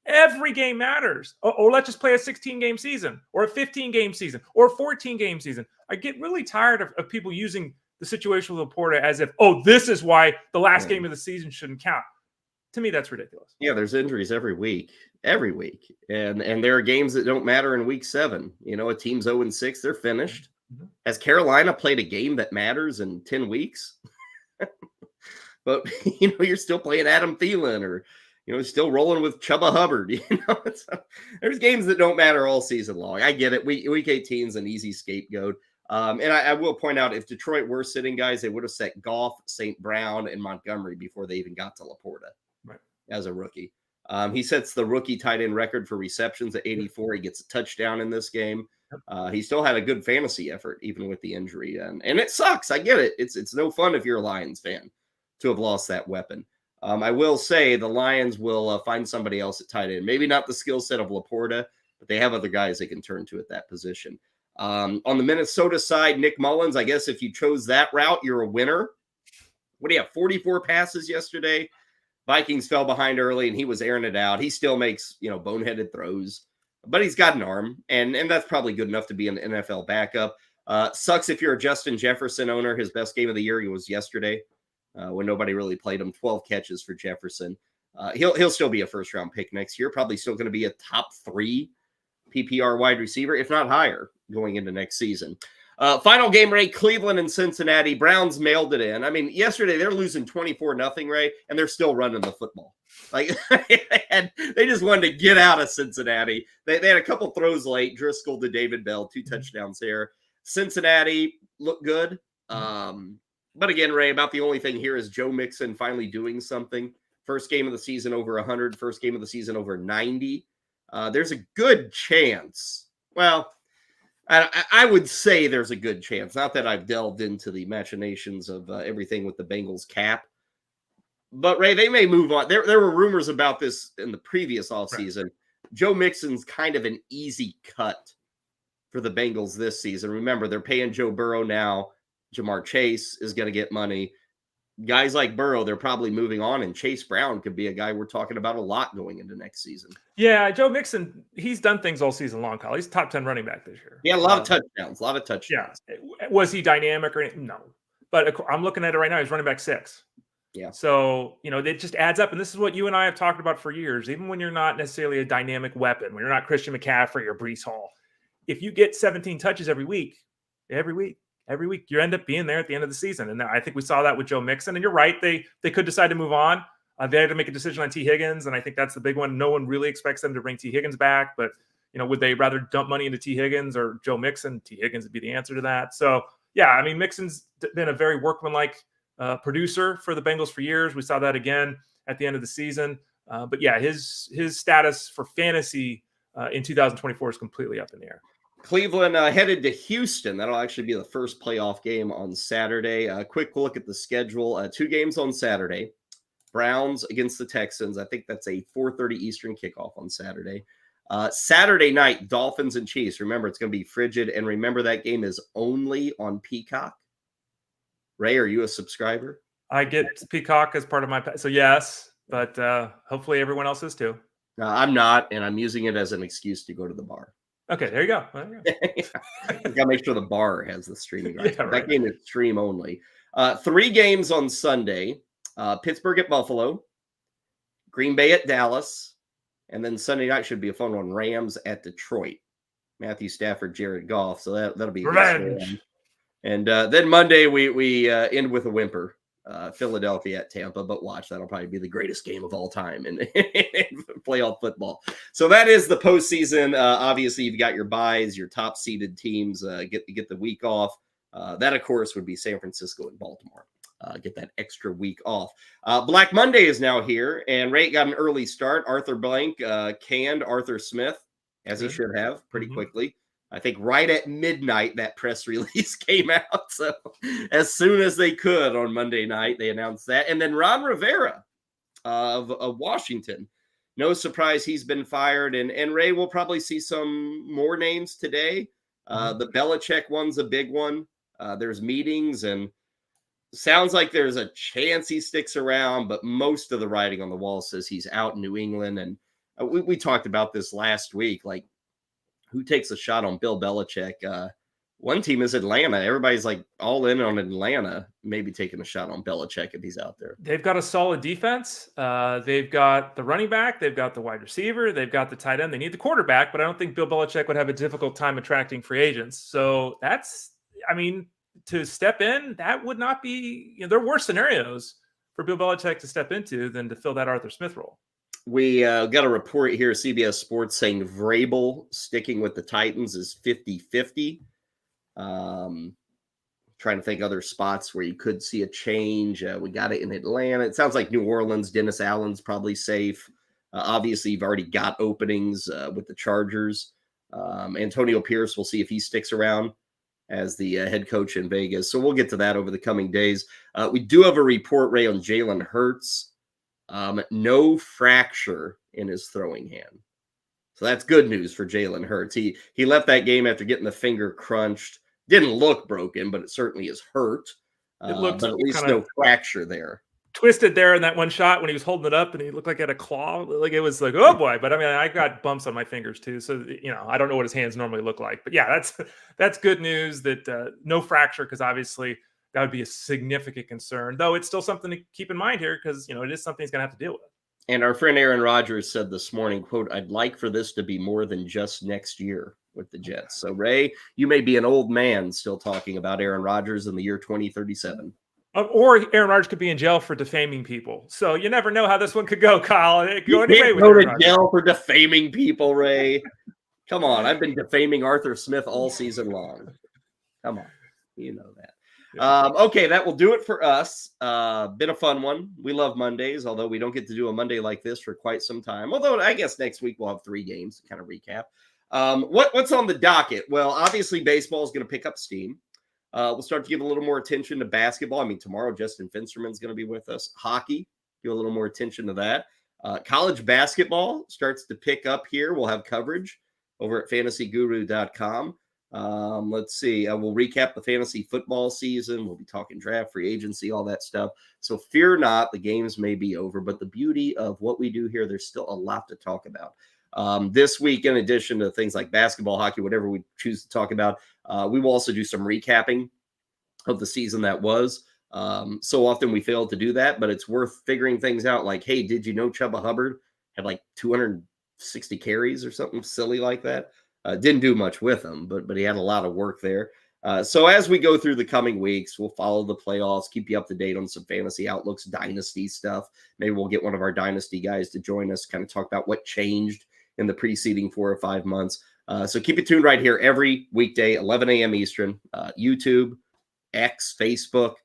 Every game matters. Or let's just play a 16-game season or a 15-game season or a 14-game season. I get really tired of people using the situation with LaPorta as if, this is why the last game of the season shouldn't count. To me, that's ridiculous. Yeah, there's injuries every week. And there are games that don't matter in week 7. A team's 0-6, they're finished. Mm-hmm. Has Carolina played a game that matters in 10 weeks? But, you're still playing Adam Thielen or, still rolling with Chuba Hubbard. There's games that don't matter all season long. I get it. Week 18 is an easy scapegoat. And I will point out, if Detroit were sitting guys, they would have set Goff, St. Brown, and Montgomery before they even got to LaPorta as a rookie. He sets the rookie tight end record for receptions at 84. He gets a touchdown in this game. He still had a good fantasy effort, even with the injury. And it sucks. I get it. It's no fun if you're a Lions fan to have lost that weapon. I will say the Lions will find somebody else at tight end. Maybe not the skill set of LaPorta, but they have other guys they can turn to at that position. On the Minnesota side, Nick Mullins, I guess if you chose that route, you're a winner. What do you have, 44 passes yesterday? Vikings fell behind early, and he was airing it out. He still makes, boneheaded throws, but he's got an arm, and that's probably good enough to be an NFL backup. Sucks if you're a Justin Jefferson owner. His best game of the year was yesterday when nobody really played him. 12 catches for Jefferson. He'll still be a first-round pick next year, probably still going to be a top 3 PPR wide receiver, if not higher, going into next season. Final game, Ray, Cleveland and Cincinnati. Browns mailed it in. I mean, yesterday they're losing 24-0, Ray, and they're still running the football. Like they just wanted to get out of Cincinnati. They had a couple throws late. Driscoll to David Bell, 2 touchdowns there. Cincinnati looked good. But again, Ray, about the only thing here is Joe Mixon finally doing something. First game of the season over 100. First game of the season over 90. There's a good chance. Well, I would say there's a good chance. Not that I've delved into the machinations of everything with the Bengals cap. But, Ray, they may move on. There were rumors about this in the previous offseason. Right. Joe Mixon's kind of an easy cut for the Bengals this season. Remember, they're paying Joe Burrow now. Jamar Chase is going to get money. Guys like Burrow, they're probably moving on, and Chase Brown could be a guy we're talking about a lot going into next season. Yeah, Joe Mixon, he's done things all season long, Kyle. He's top 10 running back this year. Yeah, a lot of touchdowns. Yeah. Was he dynamic or anything? No. But I'm looking at it right now. He's running back 6. Yeah. So, it just adds up. And this is what you and I have talked about for years. Even when you're not necessarily a dynamic weapon, when you're not Christian McCaffrey or Breece Hall, if you get 17 touches every week, you end up being there at the end of the season. And I think we saw that with Joe Mixon. And you're right. They could decide to move on. They had to make a decision on T. Higgins, and I think that's the big one. No one really expects them to bring T. Higgins back, but would they rather dump money into T. Higgins or Joe Mixon? T. Higgins would be the answer to that. So, yeah, I mean, Mixon's been a very workmanlike producer for the Bengals for years. We saw that again at the end of the season. But yeah, his status for fantasy in 2024 is completely up in the air. Cleveland headed to Houston. That'll actually be the first playoff game on Saturday. A quick look at the schedule. 2 games on Saturday. Browns against the Texans. I think that's a 4:30 Eastern kickoff on Saturday. Saturday night, Dolphins and Chiefs. Remember, it's going to be frigid. And remember, that game is only on Peacock. Ray, are you a subscriber? I get Peacock as part of my – so yes, but hopefully everyone else is too. I'm not, and I'm using it as an excuse to go to the bar. Okay, there you go. You got to make sure the bar has the streaming rights. Yeah, right. That game is stream only. 3 games on Sunday. Pittsburgh at Buffalo, Green Bay at Dallas, and then Sunday night should be a fun one. Rams at Detroit. Matthew Stafford, Jared Goff. So that'll be revenge. And then Monday we end with a whimper. Philadelphia at Tampa, but watch, that'll probably be the greatest game of all time in playoff football. So that is the postseason. Obviously, you've got your buys, your top seeded teams get the week off. That, of course, would be San Francisco and Baltimore. Get that extra week off. Black Monday is now here, and Ray got an early start. Arthur Blank canned Arthur Smith, as he should have, pretty quickly. I think right at midnight, that press release came out. So as soon as they could on Monday night, they announced that. And then Ron Rivera of Washington. No surprise, he's been fired. And Ray will probably see some more names today. The Belichick one's a big one. There's meetings, and sounds like there's a chance he sticks around, but most of the writing on the wall says he's out in New England. And we talked about this last week. Like, who takes a shot on Bill Belichick? One team is Atlanta. Everybody's like all in on Atlanta, maybe taking a shot on Belichick if he's out there. They've got a solid defense. They've got the running back. They've got the wide receiver. They've got the tight end. They need the quarterback, but I don't think Bill Belichick would have a difficult time attracting free agents. So to step in, that would not be, there are worse scenarios for Bill Belichick to step into than to fill that Arthur Smith role. We got a report here, CBS Sports, saying Vrabel sticking with the Titans is 50-50. Trying to think other spots where you could see a change. We got it in Atlanta. It sounds like New Orleans. Dennis Allen's probably safe. Obviously, you've already got openings with the Chargers. Antonio Pierce, we'll see if he sticks around as the head coach in Vegas. So we'll get to that over the coming days. We do have a report, Ray, on Jalen Hurts. No fracture in his throwing hand. So that's good news for Jalen Hurts. He left that game after getting the finger crunched. Didn't look broken, but it certainly is hurt. It looked but at least no fracture there. Twisted there in that one shot when he was holding it up and he looked like he had a claw. Like it was like, oh boy. But I mean, I got bumps on my fingers too. So, I don't know what his hands normally look like. But yeah, that's good news that no fracture, because obviously that would be a significant concern. Though it's still something to keep in mind here because, it is something he's going to have to deal with. And our friend Aaron Rodgers said this morning, quote, "I'd like for this to be more than just next year with the Jets." So, Ray, you may be an old man still talking about Aaron Rodgers in the year 2037. Or Aaron Rodgers could be in jail for defaming people. So you never know how this one could go, Kyle. It could go anyway with Aaron Rodgers. Jail for defaming people, Ray. Come on. I've been defaming Arthur Smith all season long. Come on. You know that. Okay, that will do it for us. Been a fun one. We love Mondays, although we don't get to do a Monday like this for quite some time. Although I guess next week we'll have 3 games to kind of recap. What's on the docket? Well, obviously baseball is going to pick up steam. We'll start to give a little more attention to basketball. I mean, tomorrow Justin Finsterman's going to be with us. Hockey, give a little more attention to that. College basketball starts to pick up here. We'll have coverage over at fantasyguru.com. Let's see. We'll recap the fantasy football season. We'll be talking draft, free agency, all that stuff. So fear not, the games may be over, but the beauty of what we do here, there's still a lot to talk about. This week, in addition to things like basketball, hockey, whatever we choose to talk about, we will also do some recapping of the season that was. So often we fail to do that, but it's worth figuring things out. Like, hey, did you know Chuba Hubbard had like 260 carries or something silly like that? Didn't do much with him, but he had a lot of work there. So as we go through the coming weeks, we'll follow the playoffs, keep you up to date on some fantasy outlooks, dynasty stuff. Maybe we'll get one of our dynasty guys to join us, kind of talk about what changed in the preceding 4 or 5 months. So keep it tuned right here every weekday, 11 a.m. Eastern, YouTube, X, Facebook.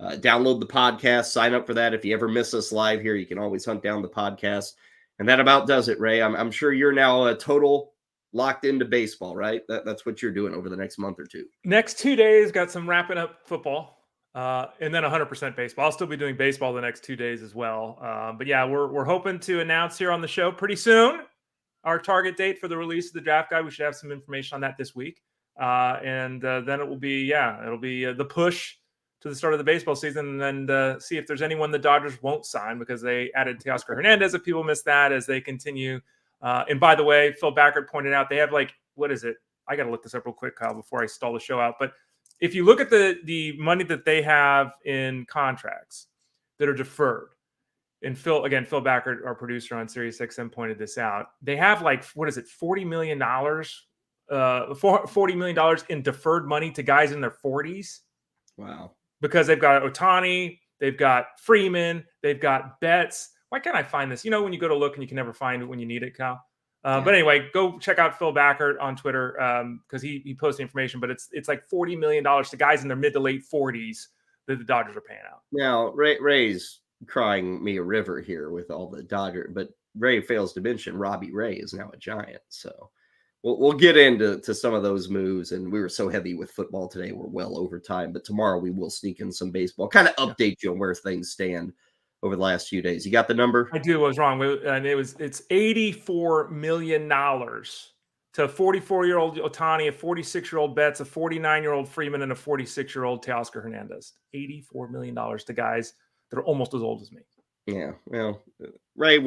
Download the podcast, sign up for that. If you ever miss us live here, you can always hunt down the podcast. And that about does it, Ray. I'm sure you're now a total locked into baseball, right? That's what you're doing over the next month or two. Next 2 days, got some wrapping up football, and then 100% baseball. I'll still be doing baseball the next 2 days as well. But yeah, we're hoping to announce here on the show pretty soon our target date for the release of the draft guide. We should have some information on that this week. And then it will be, it'll be the push to the start of the baseball season, and then see if there's anyone the Dodgers won't sign, because they added Teoscar Hernandez. If people missed that, as they continue. And by the way, Phil Backert pointed out they have what is it? I got to look this up real quick, Kyle, before I stall the show out. But if you look at the money that they have in contracts that are deferred, and Phil Backert, our producer on Sirius XM, pointed this out. They have $40 million, $40 million in deferred money to guys in their 40s. Wow. Because they've got Ohtani, they've got Freeman, they've got Betts. Why can't I find this? When you go to look and you can never find it when you need it, Kyle. But anyway, go check out Phil Backert on Twitter, because he posts the information. But it's like $40 million to guys in their mid to late 40s that the Dodgers are paying out. Now, Ray's crying me a river here with all the Dodger, but Ray fails to mention Robbie Ray is now a Giant. So we'll get into some of those moves. And we were so heavy with football today, we're well over time. But tomorrow we will sneak in some baseball, kind of update you on where things stand over the last few days. You got the number? I do. I was wrong. And it's $84 million to a 44-year-old Ohtani, a 46-year-old Betts, a 49-year-old Freeman, and a 46-year-old Teoscar Hernandez. $84 million to guys that are almost as old as me. Yeah. Well, Ray,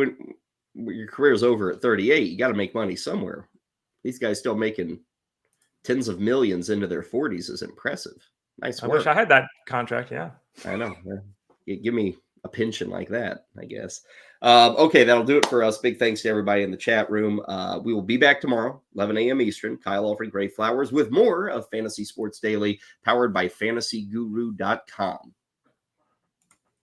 your career's over at 38. You got to make money somewhere. These guys still making tens of millions into their 40s is impressive. Nice work. I wish I had that contract. Yeah. I know. Give me a pension like that, I guess. Okay, that'll do it for us. Big thanks to everybody in the chat room. We will be back tomorrow, 11 a.m. Eastern. Kyle Elfrink, Gray Flowers, with more of Fantasy Sports Daily, powered by fantasyguru.com.